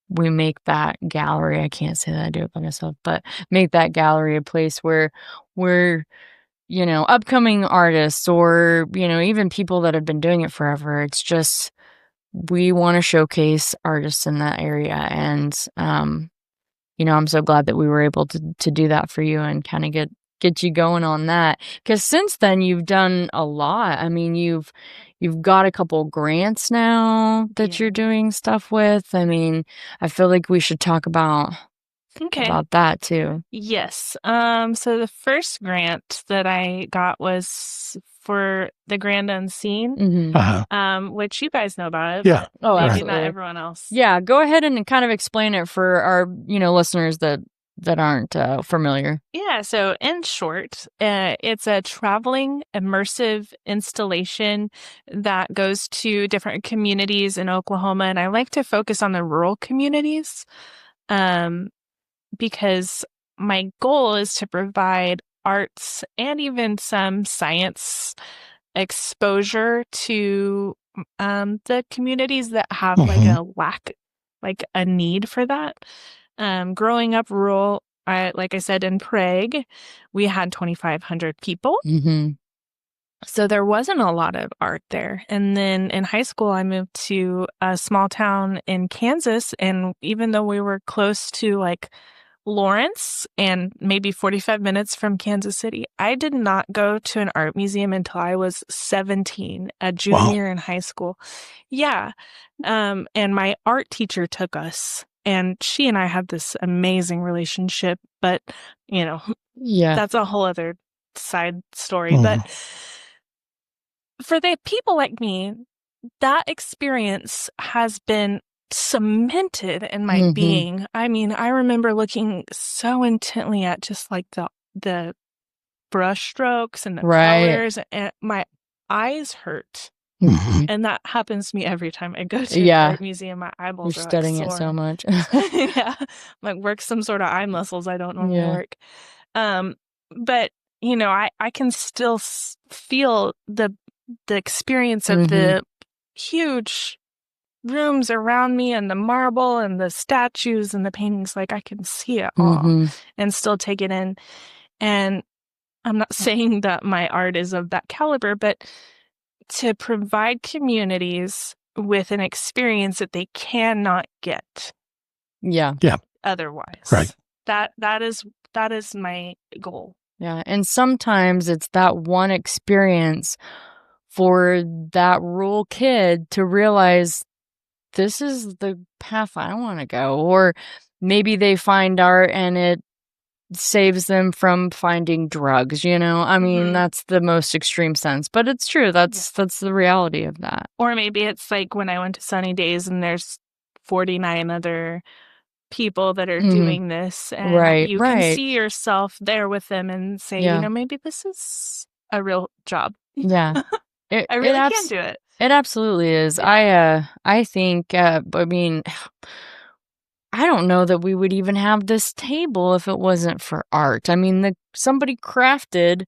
make that gallery. I can't say that I do it by myself, but make that gallery a place where we're, upcoming artists, or, even people that have been doing it forever. It's just, we want to showcase artists in that area. And, I'm so glad that we were able to do that for you and kind of get you going on that. Because since then you've done a lot. I mean, you've got a couple grants now that you're doing stuff with. I mean, I feel like we should talk about that too. Yes. So the first grant that I got was for the Grand Unseen, which you guys know about it. Yeah. Oh, maybe not everyone else. Yeah. Go ahead and kind of explain it for our, listeners that aren't familiar. Yeah, so in short, it's a traveling immersive installation that goes to different communities in Oklahoma, and I like to focus on the rural communities because my goal is to provide arts and even some science exposure to the communities that have like a lack, like a need for that. Growing up rural, like I said, in Prague, we had 2,500 people. So there wasn't a lot of art there. And then in high school, I moved to a small town in Kansas. And even though we were close to like Lawrence and maybe 45 minutes from Kansas City, I did not go to an art museum until I was 17, a junior in high school. Yeah. And my art teacher took us. And she and I had this amazing relationship, but, that's a whole other side story. But for the people like me, that experience has been cemented in my being. I mean, I remember looking so intently at just like the brush strokes and the colors, and my eyes hurt And that happens to me every time I go to Yeah. an art museum. My eyeballs You're are studying like it so sore. much. Yeah. Like work some sort of eye muscles I don't normally Yeah. work. But you know, I can still feel the experience of the huge rooms around me and the marble and the statues and the paintings. Like I can see it all and still take it in. And I'm not saying that my art is of that caliber, but to provide communities with an experience that they cannot get Yeah. otherwise. Right. That is my goal. Yeah. And sometimes it's that one experience for that rural kid to realize this is the path I want to go. Or maybe they find art and it saves them from finding drugs, you know? I mean, that's the most extreme sense, but it's true. That's the reality of that. Or maybe it's like when I went to Sunny Dayz and there's 49 other people that are doing this, and you can see yourself there with them and say, you know, maybe this is a real job. Yeah. I really can do it. It absolutely is. Yeah. I think, I mean, I don't know that we would even have this table if it wasn't for art. I mean, somebody crafted,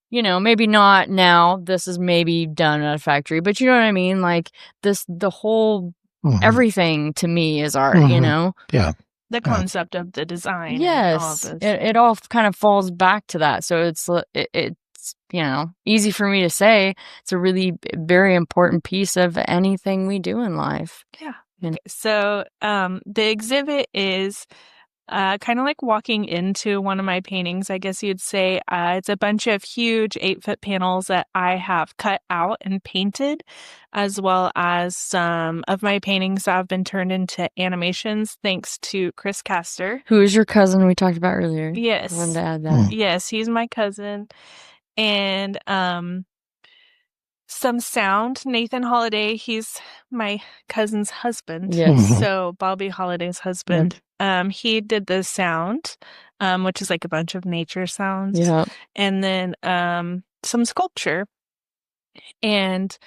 you know, maybe not now, this is maybe done at a factory, but you know what I mean? Like the whole, everything to me is art, you know? Yeah. The concept of the design. Yes. And all this. It all kind of falls back to that. So it's, you know, easy for me to say. It's a really very important piece of anything we do in life. Yeah. So the exhibit is kind of like walking into one of my paintings, I guess you'd say. It's a bunch of huge 8-foot panels that I have cut out and painted, as well as some of my paintings that have been turned into animations thanks to Chris Castor. Who is your cousin we talked about earlier? Yes. I wanted to add that. Yes, he's my cousin. And some sound. Nathan Holiday, he's my cousin's husband. Yes. So Bobby Holiday's husband. He did the sound, which is like a bunch of nature sounds. Yeah. And then some sculpture. And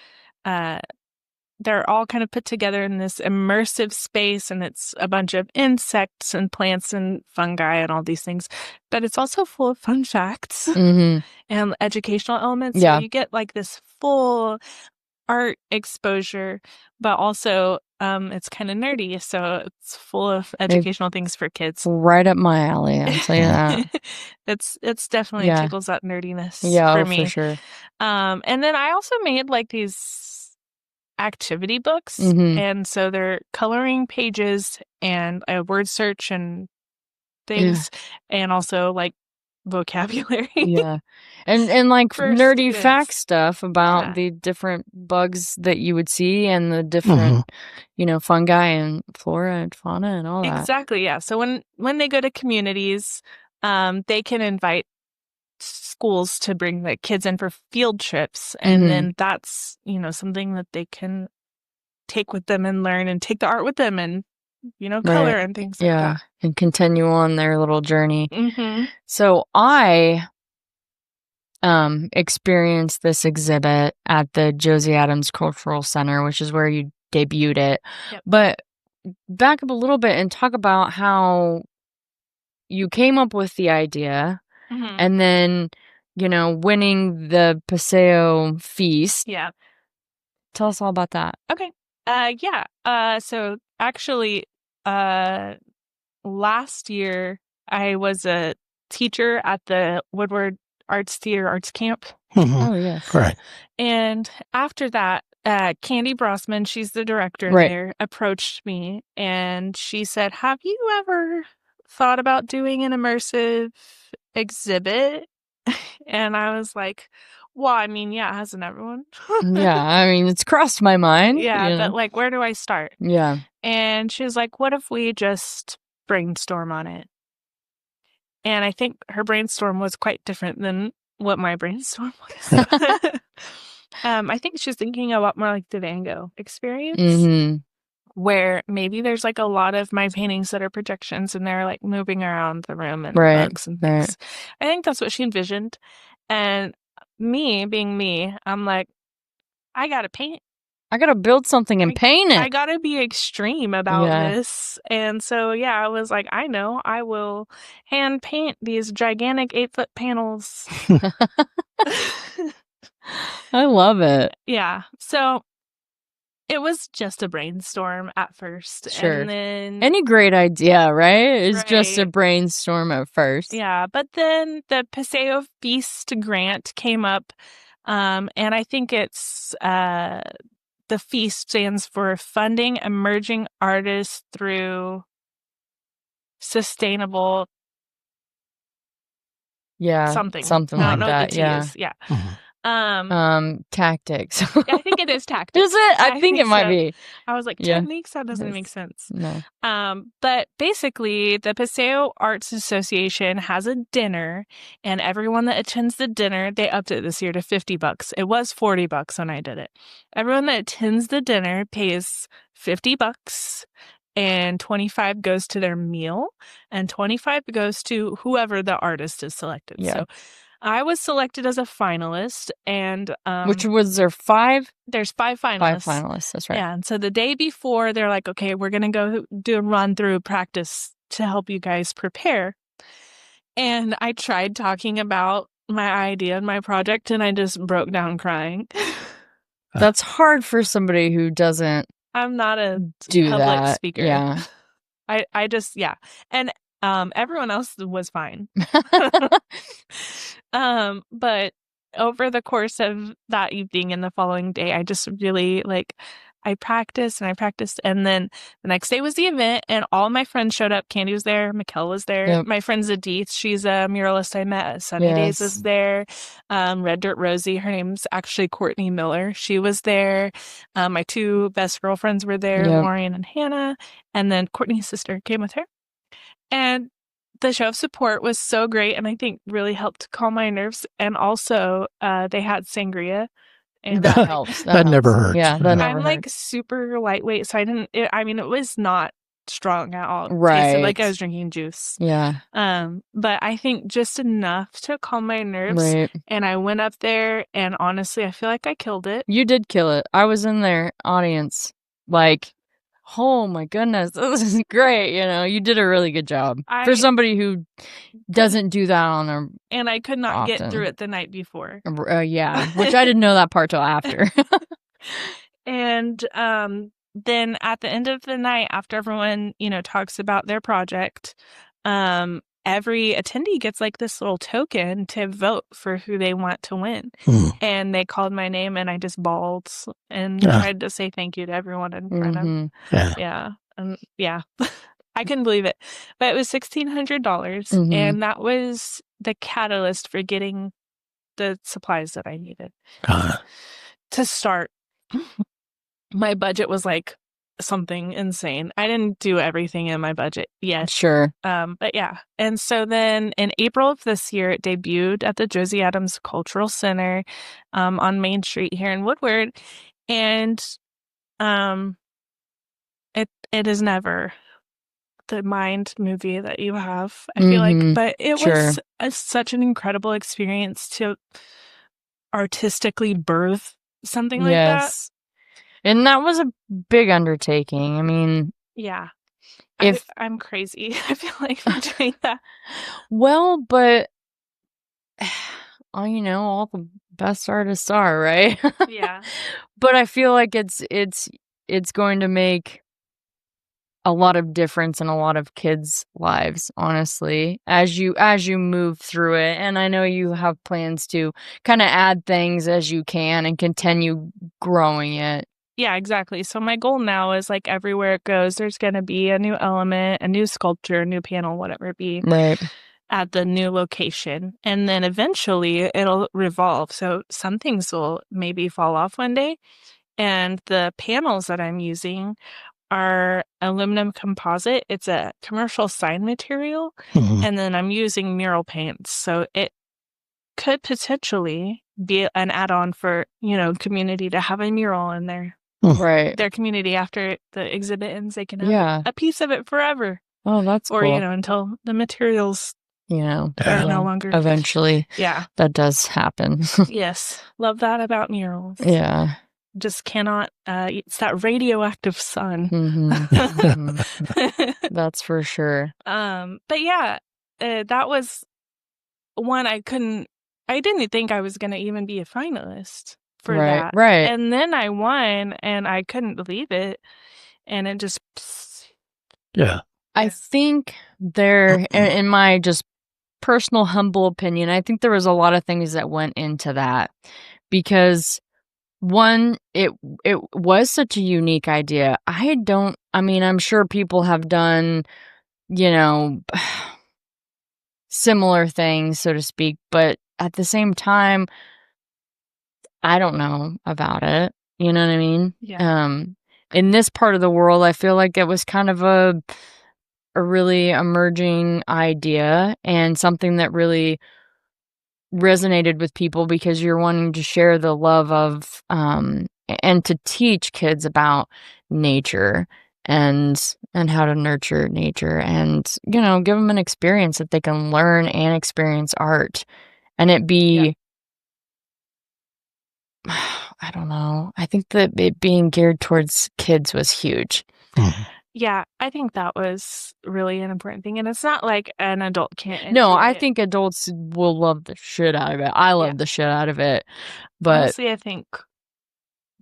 they're all kind of put together in this immersive space, and it's a bunch of insects and plants and fungi and all these things. But it's also full of fun facts and educational elements. Yeah. So you get like this full art exposure, but also it's kind of nerdy. So it's full of educational things for kids. Right up my alley, I'll tell you that. It's definitely tickles that nerdiness for me. For sure. And then I also made like these activity books, and so they're coloring pages and a word search and things, and also like vocabulary. And like nerdy students. fact stuff about the different bugs that you would see and the different you know, fungi and flora and fauna and all that. Exactly. Yeah. So when they go to communities, they can invite schools to bring the kids in for field trips, and then that's, you know, something that they can take with them and learn and take the art with them and, you know, color and things like that. And continue on their little journey. So I experienced this exhibit at the Josie Adams Cultural Center, which is where you debuted it. But back up a little bit and talk about how you came up with the idea and then, you know, winning the Paseo Feast. Yeah. Tell us all about that. Okay. So actually, last year I was a teacher at the Woodward Arts Theater Arts Camp. Oh, yes. Right. And after that, Candy Brossman, she's the director there, approached me and she said, "Have you ever thought about doing an immersive exhibit?" And I was like, well, I mean, yeah, hasn't everyone? I mean, it's crossed my mind. Yeah, but like, where do I start? Yeah. And she was like, what if we just brainstorm on it? And I think her brainstorm was quite different than what my brainstorm was. I think she's thinking a lot more like the Van Gogh experience, where maybe there's like a lot of my paintings that are projections and they're like moving around the room and bugs and things. I think that's what she envisioned. And me being me, I'm like, I got to paint. I gotta build something and paint it. I gotta be extreme about this. And so, I was like, I know, I will hand paint these gigantic 8-foot panels. I love it. Yeah. So it was just a brainstorm at first. Sure. And then any great idea, right? It's just a brainstorm at first. Yeah. But then the Paseo Feast grant came up. And I think it's the Feast stands for Funding Emerging Artists Through Sustainable something like that. Yeah. Tactics. I think it is tactics. Is it? I think it might be. I was like, techniques? That doesn't make sense. No. But basically, the Paseo Arts Association has a dinner, and everyone that attends the dinner, they upped it this year to $50. It was $40 when I did it. Everyone that attends the dinner pays $50, and $25 goes to their meal, and $25 goes to whoever the artist is selected. Yeah. So I was selected as a finalist, and which was there 5? There's 5 finalists. 5 finalists. That's right. Yeah, and so the day before, they're like, "Okay, we're gonna go do a run through practice to help you guys prepare." And I tried talking about my idea and my project, and I just broke down crying. That's hard for somebody who doesn't. I'm not a do public that. speaker. Yeah. I just and everyone else was fine. But over the course of that evening and the following day, I just really I practiced, and then the next day was the event, and all my friends showed up. Candy was there, Mikel was there. Yep. My friend Zadith, she's a muralist I met at Sunny Dayz, was there. Red Dirt Rosie, her name's actually Courtney Miller. She was there. My 2 best girlfriends were there, Lauren and Hannah, and then Courtney's sister came with her. And the show of support was so great, and I think really helped calm my nerves. And also, they had sangria. And that helps. That never hurts. Yeah, that never I'm hurts. super lightweight, so it was not strong at all. It Right. tasted like I was drinking juice. Yeah. But I think just enough to calm my nerves. Right. And I went up there, and honestly, I feel like I killed it. You did kill it. I was in their audience, oh my goodness, this is great. You did a really good job for somebody who doesn't do that on their. And I could not often. get through it the night before. Yeah, which I didn't know that part till after. And then at the end of the night, after everyone, talks about their project, every attendee gets this little token to vote for who they want to win. And they called my name, and I just bawled and tried to say thank you to everyone in front of. Yeah. I couldn't believe it. But it was $1,600, and that was the catalyst for getting the supplies that I needed to start. My budget was something insane. I didn't do everything in my budget yet. Sure. But yeah. And so then in April of this year, it debuted at the Josie Adams Cultural Center on Main Street here in Woodward. And it is never the mind movie that you have, I feel like. But it was such an incredible experience to artistically birth something like that. And that was a big undertaking. I mean, yeah. If I'm crazy, I feel like, for doing that. Well, but all the best artists are, right? Yeah. But I feel like it's going to make a lot of difference in a lot of kids' lives, honestly, as you move through it. And I know you have plans to kind of add things as you can and continue growing it. Yeah, exactly. So my goal now is everywhere it goes, there's going to be a new element, a new sculpture, a new panel, whatever it be, right, at the new location. And then eventually it'll revolve. So some things will maybe fall off one day. And the panels that I'm using are aluminum composite. It's a commercial sign material. And then I'm using mural paints. So it could potentially be an add-on for, community to have a mural in there. Right. Their community after the exhibit ends, they can have a piece of it forever. Oh, that's or, cool. Until the materials are no longer. Eventually. Yeah. That does happen. Yes. Love that about murals. Yeah. just cannot, it's that radioactive sun. That's for sure. But yeah, that was one I didn't think I was going to even be a finalist for that. Right. And then I won and I couldn't believe it. And it just... Yeah. I think there, in my just personal humble opinion, I think there was a lot of things that went into that, because one, it was such a unique idea. I'm sure people have done, similar things, so to speak, but at the same time, I don't know about it. You know what I mean? Yeah. In this part of the world, I feel like it was kind of a really emerging idea and something that really resonated with people, because you're wanting to share the love of and to teach kids about nature and how to nurture nature, and give them an experience that they can learn and experience art, and it be I don't know. I think that it being geared towards kids was huge. Yeah, I think that was really an important thing. And it's not like an adult can't. No, I think adults will love the shit out of it. I love the shit out of it. But honestly, I think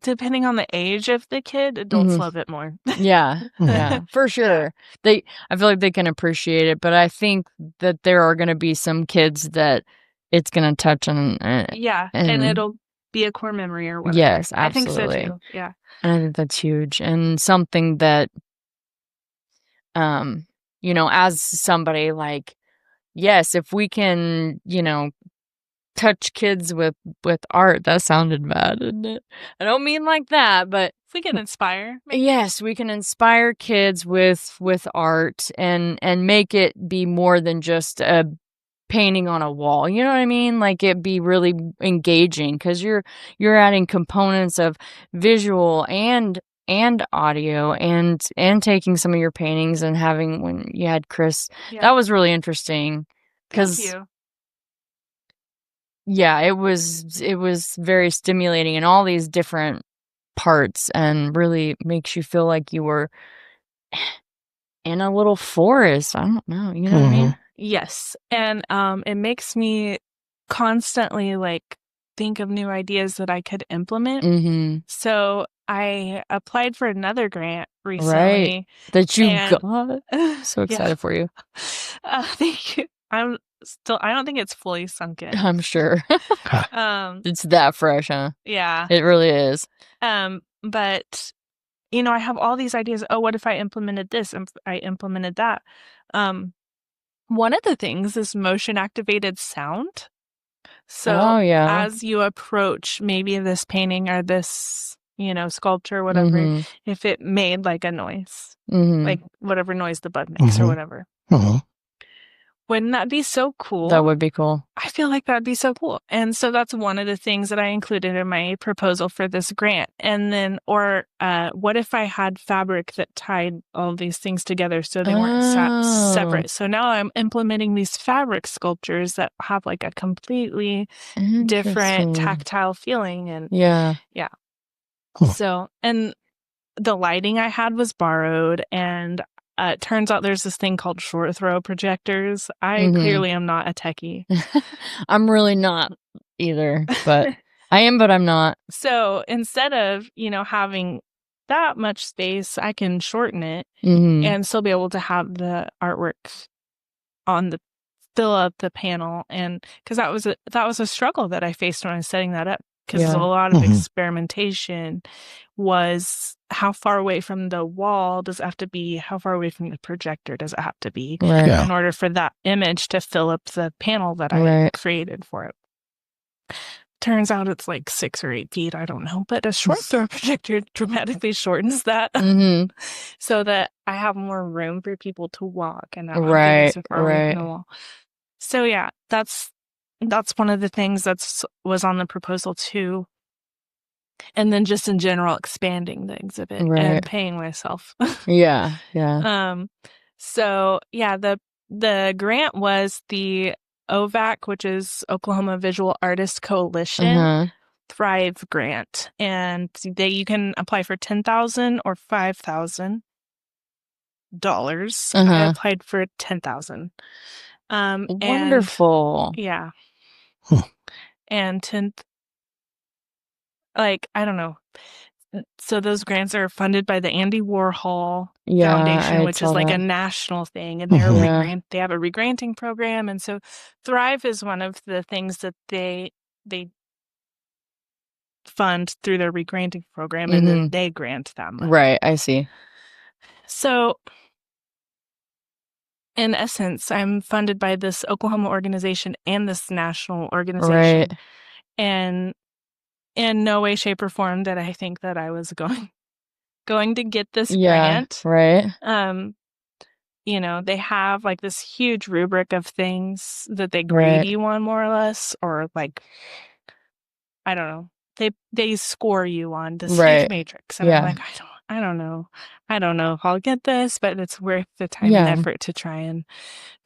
depending on the age of the kid, adults love it more. Yeah, for sure. I feel like they can appreciate it, but I think that there are going to be some kids that it's going to touch on. And it'll be a core memory or whatever. Yes, absolutely. I think so too. Yeah. And I think that's huge, and something that, as somebody like, yes, if we can, touch kids with art. That sounded bad, didn't it? I don't mean like that, but if we can inspire. Maybe. Yes, we can inspire kids with art and make it be more than just a painting on a wall. You know what I mean? Like, it be really engaging, because you're adding components of visual and audio and taking some of your paintings and having, when you had Chris, that was really interesting. Thank you. Yeah, it was very stimulating in all these different parts, and really makes you feel like you were in a little forest. I don't know, you know what I mean? Yes. And it makes me constantly think of new ideas that I could implement. So I applied for another grant recently. Right. That you got. So excited for you. Thank you. I don't think it's fully sunk in. I'm sure. It's that fresh, huh? Yeah. It really is. But I have all these ideas. Oh, what if I implemented this? I implemented that. One of the things is motion activated sound. So as you approach maybe this painting or this, sculpture, whatever, if it made like a noise, like whatever noise the bug makes or whatever. Wouldn't that be so cool? That would be cool. I feel like that'd be so cool. And so that's one of the things that I included in my proposal for this grant. And then, what if I had fabric that tied all these things together so they weren't separate? So now I'm implementing these fabric sculptures that have like a completely different tactile feeling. And yeah. Cool. So, and the lighting I had was borrowed, and it turns out there's this thing called short throw projectors. I clearly am not a techie. I'm really not either, but I am, but I'm not. So instead of, having that much space, I can shorten it and still be able to have the artwork fill up the panel. And because that was a struggle that I faced when I was setting that up. Because a lot of experimentation was how far away from the wall does it have to be? How far away from the projector does it have to be in order for that image to fill up the panel that I created for it? Turns out it's like 6 or 8 feet. I don't know. But a short throw projector dramatically shortens that so that I have more room for people to walk and not have to be so far away from the wall. So yeah, that's one of the things that was on the proposal too. And then just in general, expanding the exhibit and paying myself. Yeah. So yeah, the grant was the OVAC, which is Oklahoma Visual Artists Coalition. Thrive grant, and you can apply for $10,000 or $5,000. I applied for $10,000. Wonderful. Yeah. Huh. And I don't know. So those grants are funded by the Andy Warhol Foundation, which is like a national thing, and they have a regranting program, and so Thrive is one of the things that they fund through their regranting program, and then they grant them. Right, I see. So, in essence, I'm funded by this Oklahoma organization and this national organization, right. And in no way, shape, or form did I think that I was going to get this grant. Right. They have like this huge rubric of things that they grade you on, more or less, or like, I don't know. They score you on this huge matrix, and I'm like, I don't know if I'll get this, but it's worth the time and effort to try and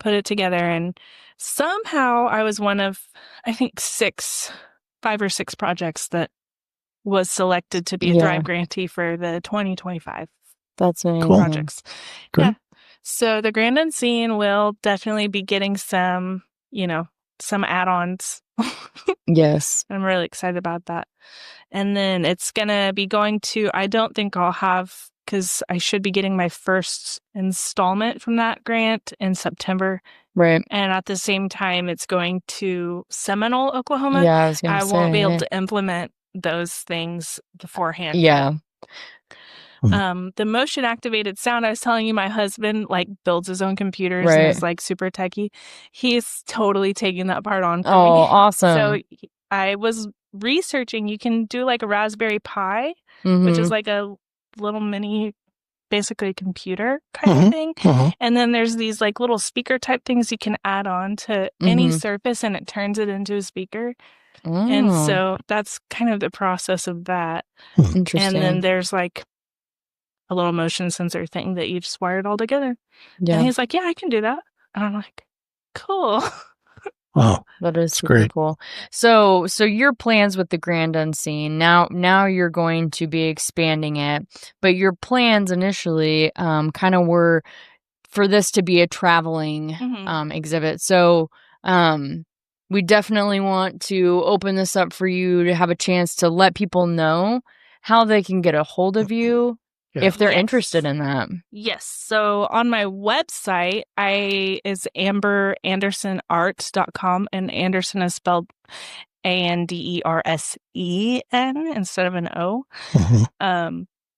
put it together. And somehow I was one of, I think, 5 or 6 projects that was selected to be a Thrive grantee for the 2025 That's amazing. projects. Great. Yeah. So the Grand Unseen will definitely be getting some add-ons. Yes. I'm really excited about that. And then it's going to be going to, I don't think I'll have, because I should be getting my first installment from that grant in September. Right. And at the same time, it's going to Seminole, Oklahoma. Yeah, I was going to say. won't be able to implement those things beforehand. Yeah. The motion activated sound, I was telling you, my husband builds his own computers and is super techie. He's totally taking that part on for me. Oh, awesome. So I was researching, you can do like a Raspberry Pi, which is like a little mini, basically a computer kind of thing. And then there's these like little speaker type things you can add on to any surface, and it turns it into a speaker. And so that's kind of the process of that. Interesting. And then there's like a little motion sensor thing that you just wire it all together. Yeah. And he's like, yeah, I can do that. And I'm like, cool. Wow. That is super great. Cool. So your plans with the Grand Unseen, now you're going to be expanding it, but your plans initially kind of were for this to be a traveling exhibit. So we definitely want to open this up for you to have a chance to let people know how they can get a hold of you if they're interested in that. Yes. So on my website, is amberandersenart.com, and Andersen is spelled Andersen instead of an O.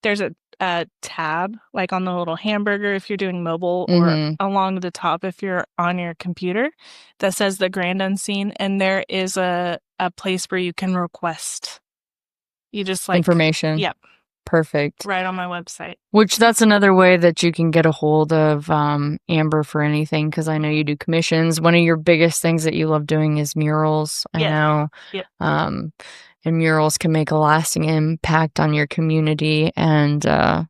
There's a tab like on the little hamburger if you're doing mobile, or along the top if you're on your computer, that says the Grand Unseen, and there is a place where you can request. You just information. Yep. Perfect. Right on my website. Which that's another way that you can get a hold of Amber for anything, because I know you do commissions. One of your biggest things that you love doing is murals. I know. Yep. And murals can make a lasting impact on your community and, all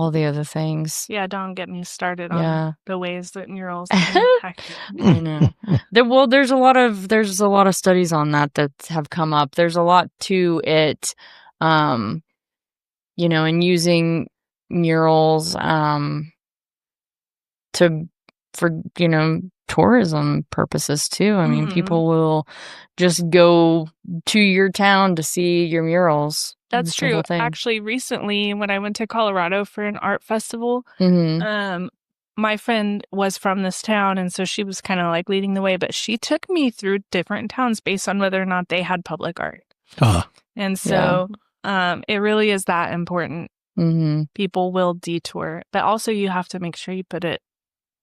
the other things. Yeah, don't get me started on the ways that murals can impact you. I know. There's a lot of studies on that have come up. There's a lot to it. And using murals for tourism purposes too. I mean, people will just go to your town to see your murals. That's true. Actually, recently when I went to Colorado for an art festival, my friend was from this town, and so she was kind of like leading the way, but she took me through different towns based on whether or not they had public art. And so it really is that important. People will detour, but also you have to make sure you put it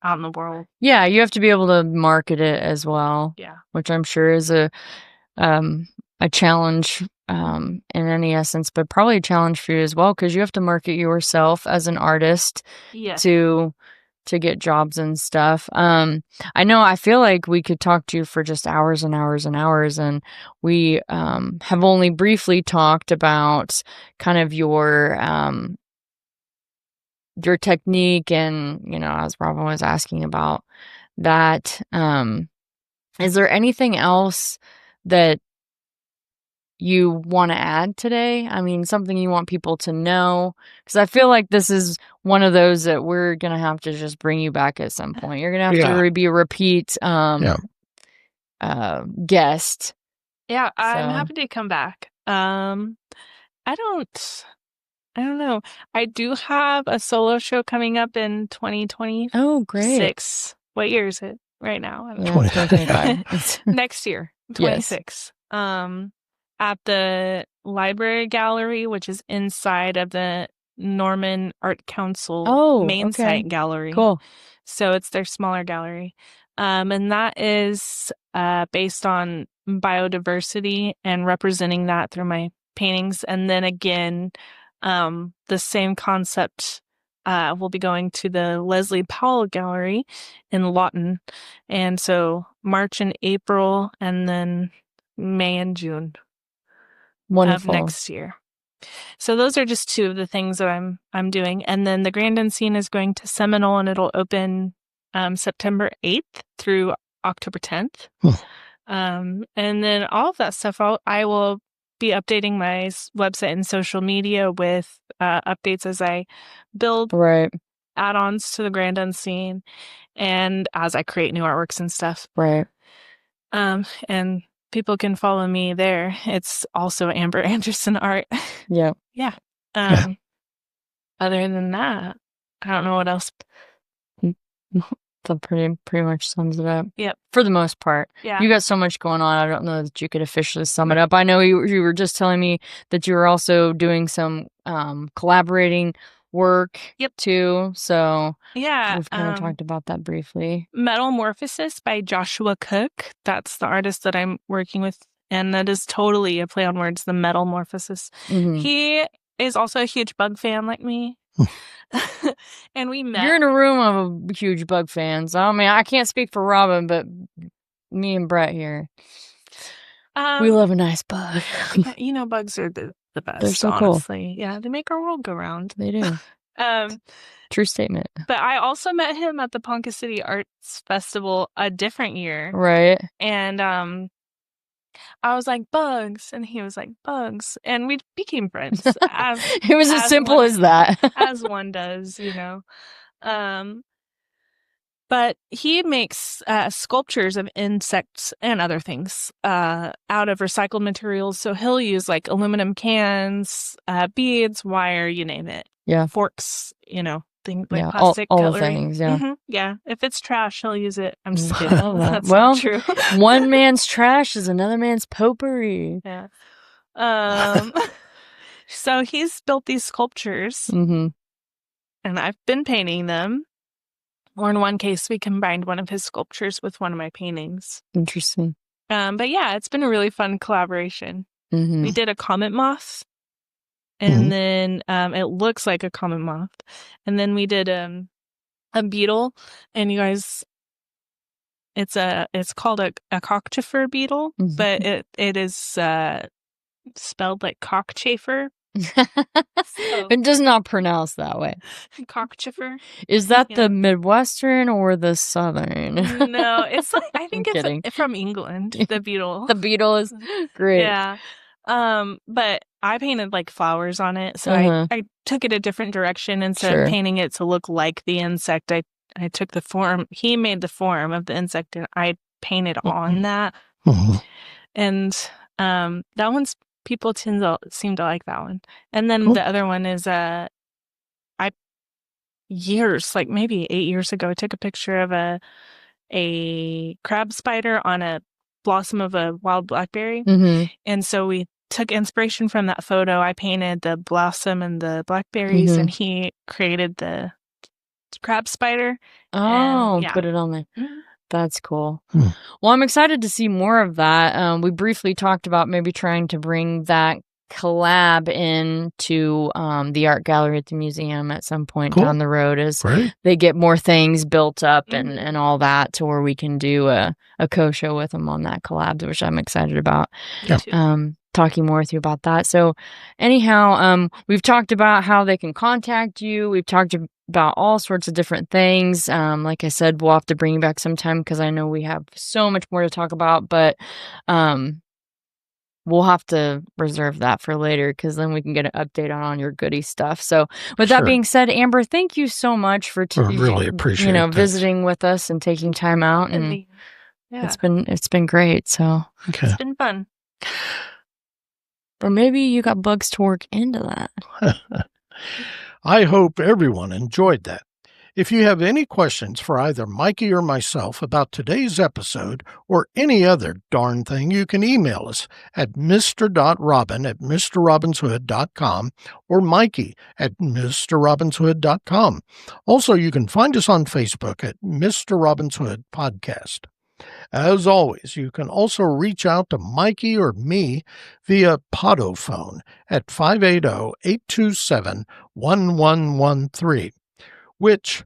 out in the world. Yeah, you have to be able to market it as well. Yeah, which I'm sure is a challenge in any essence, but probably a challenge for you as well, because you have to market yourself as an artist to get jobs and stuff. I know, I feel like we could talk to you for just hours and hours and hours, and we have only briefly talked about kind of your technique, and as Robin was asking about that, is there anything else that you want to add today? I mean, something you want people to know? Because I feel like this is one of those that we're going to have to just bring you back at some point. You're going to have to be a repeat guest. Yeah, I'm happy to come back. I don't know. I do have a solo show coming up in 2026. Oh, great. What year is it right now? I don't know. 2025. Next year, 26. Yes. At the Library Gallery, which is inside of the Norman Art Council main site gallery. Cool. So it's their smaller gallery. And that is based on biodiversity and representing that through my paintings. And then again, the same concept will be going to the Leslie Powell Gallery in Lawton. And so March and April, and then May and June of next year. So those are just two of the things that I'm doing. And then the Grand Unseen is going to Seminole, and it'll open September 8th through October 10th. And then all of that stuff, I will be updating my website and social media with updates as I build add-ons to the Grand Unseen and as I create new artworks and stuff. Right. And people can follow me there. It's also Amber Andersen art. Yeah. Yeah. Other than that, I don't know what else. That pretty much sums it up. Yep. For the most part. Yeah. You got so much going on. I don't know that you could officially sum it up. I know you were just telling me that you were also doing some collaborating work too. So yeah, we've kind of talked about that briefly. Metamorphosis by Joshua Cook. That's the artist that I'm working with. And that is totally a play on words, the Metamorphosis. Mm-hmm. He is also a huge bug fan like me. And we met. You're in a room of huge bug fans. I mean, I can't speak for Robin, but me and Brett here, we love a nice bug. Bugs are the best. They're so honestly. cool. Yeah, they make our world go round. They do. True statement. But I also met him at the Ponca City Arts Festival a different year. Right. And I was like, bugs. And he was like, bugs. And we became friends. It was as simple as that. As one does, But he makes sculptures of insects and other things out of recycled materials. So he'll use like aluminum cans, beads, wire, you name it. Yeah. Forks, things like plastic all cutlery. The things, yeah. Mm-hmm. Yeah. If it's trash, he'll use it. I'm just kidding. That's well, not true. One man's trash is another man's potpourri. Yeah. So he's built these sculptures, and I've been painting them. Or in one case, we combined one of his sculptures with one of my paintings. Interesting. But yeah, it's been a really fun collaboration. Mm-hmm. We did a comet moth. And then it looks like a comet moth. And then we did a beetle. And you guys, it's called a cockchafer beetle, but it is spelled like cockchafer. It does not pronounce that way. Cockchafer. Is that the Midwestern or the Southern? No, it's like I think it's from England. The beetle. The beetle is great. Yeah. But I painted like flowers on it, so I took it a different direction instead of painting it to look like the insect. I took the form. He made the form of the insect, and I painted on that. And that one's people seem to like that one. And then the other one is like maybe 8 years ago, I took a picture of a crab spider on a blossom of a wild blackberry. And so we took inspiration from that photo. I painted the blossom and the blackberries, and he created the crab spider. Oh, put it on there. That's cool. Well, I'm excited to see more of that. We briefly talked about maybe trying to bring that collab into the art gallery at the museum at some point down the road as they get more things built up and all that, to where we can do a co-show with them on that collab, which I'm excited about. Talking more with you about that. So anyhow, we've talked about how they can contact you. We've talked about all sorts of different things. Like I said, we'll have to bring you back sometime because I know we have so much more to talk about. But we'll have to reserve that for later because then we can get an update on your goodie stuff. So with that being said, Amber, thank you so much for really appreciate visiting with us and taking time out. And it's been great. So it's been fun. Or maybe you got bugs to work into that. I hope everyone enjoyed that. If you have any questions for either Mikey or myself about today's episode or any other darn thing, you can email us at mr.robin@mrrobinshood.com or mikey@mrrobinshood.com. Also, you can find us on Facebook at Mr. Robin's Hood Podcast. As always, you can also reach out to Mikey or me via Podophone at 580-827-1113, which,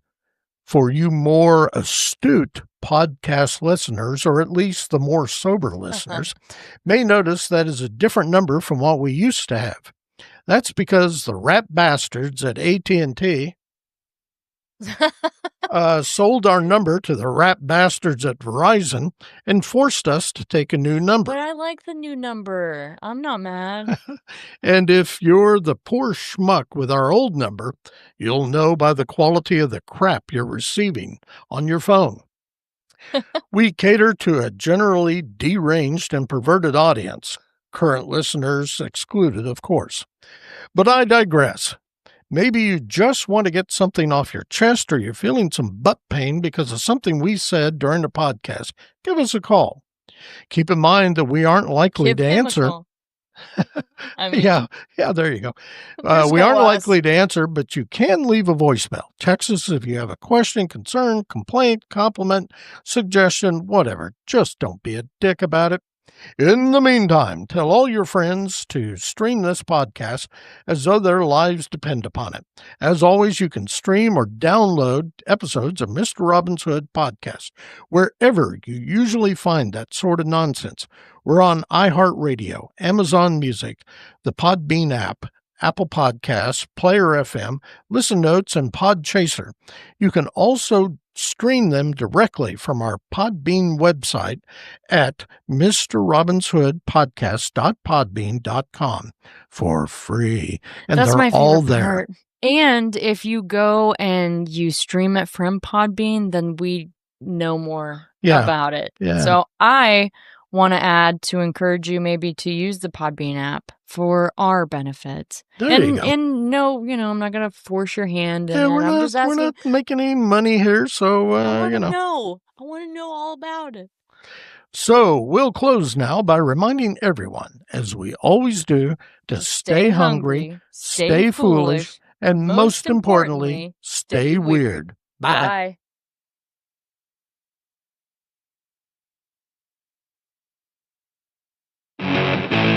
for you more astute podcast listeners, or at least the more sober listeners, may notice that is a different number from what we used to have. That's because the rat bastards at AT&T sold our number to the rat bastards at Verizon and forced us to take a new number. But I like the new number. I'm not mad. And if you're the poor schmuck with our old number, you'll know by the quality of the crap you're receiving on your phone. We cater to a generally deranged and perverted audience, current listeners excluded, of course. But I digress. Maybe you just want to get something off your chest, or you're feeling some butt pain because of something we said during the podcast. Give us a call. Keep in mind that we aren't likely to answer. Yeah, there you go. We aren't likely to answer, but you can leave a voicemail. Text us if you have a question, concern, complaint, compliment, suggestion, whatever. Just don't be a dick about it. In the meantime, tell all your friends to stream this podcast as though their lives depend upon it. As always, you can stream or download episodes of Mr. Robin's Hood Podcast wherever you usually find that sort of nonsense. We're on iHeartRadio, Amazon Music, the Podbean app, Apple Podcasts, Player FM, Listen Notes, and Podchaser. You can also stream them directly from our Podbean website at mrrobinshoodpodcast.podbean.com for free. And that's they're all there. Part. And if you go and you stream it from Podbean, then we know more about it. Yeah. So I want to add to encourage you maybe to use the Podbean app for our benefit. There you go. And no, I'm not going to force your hand. Yeah, we're not making any money here, so I want to know all about it. So we'll close now by reminding everyone, as we always do, to stay hungry, stay foolish, and most importantly, stay weird. Bye. Bye.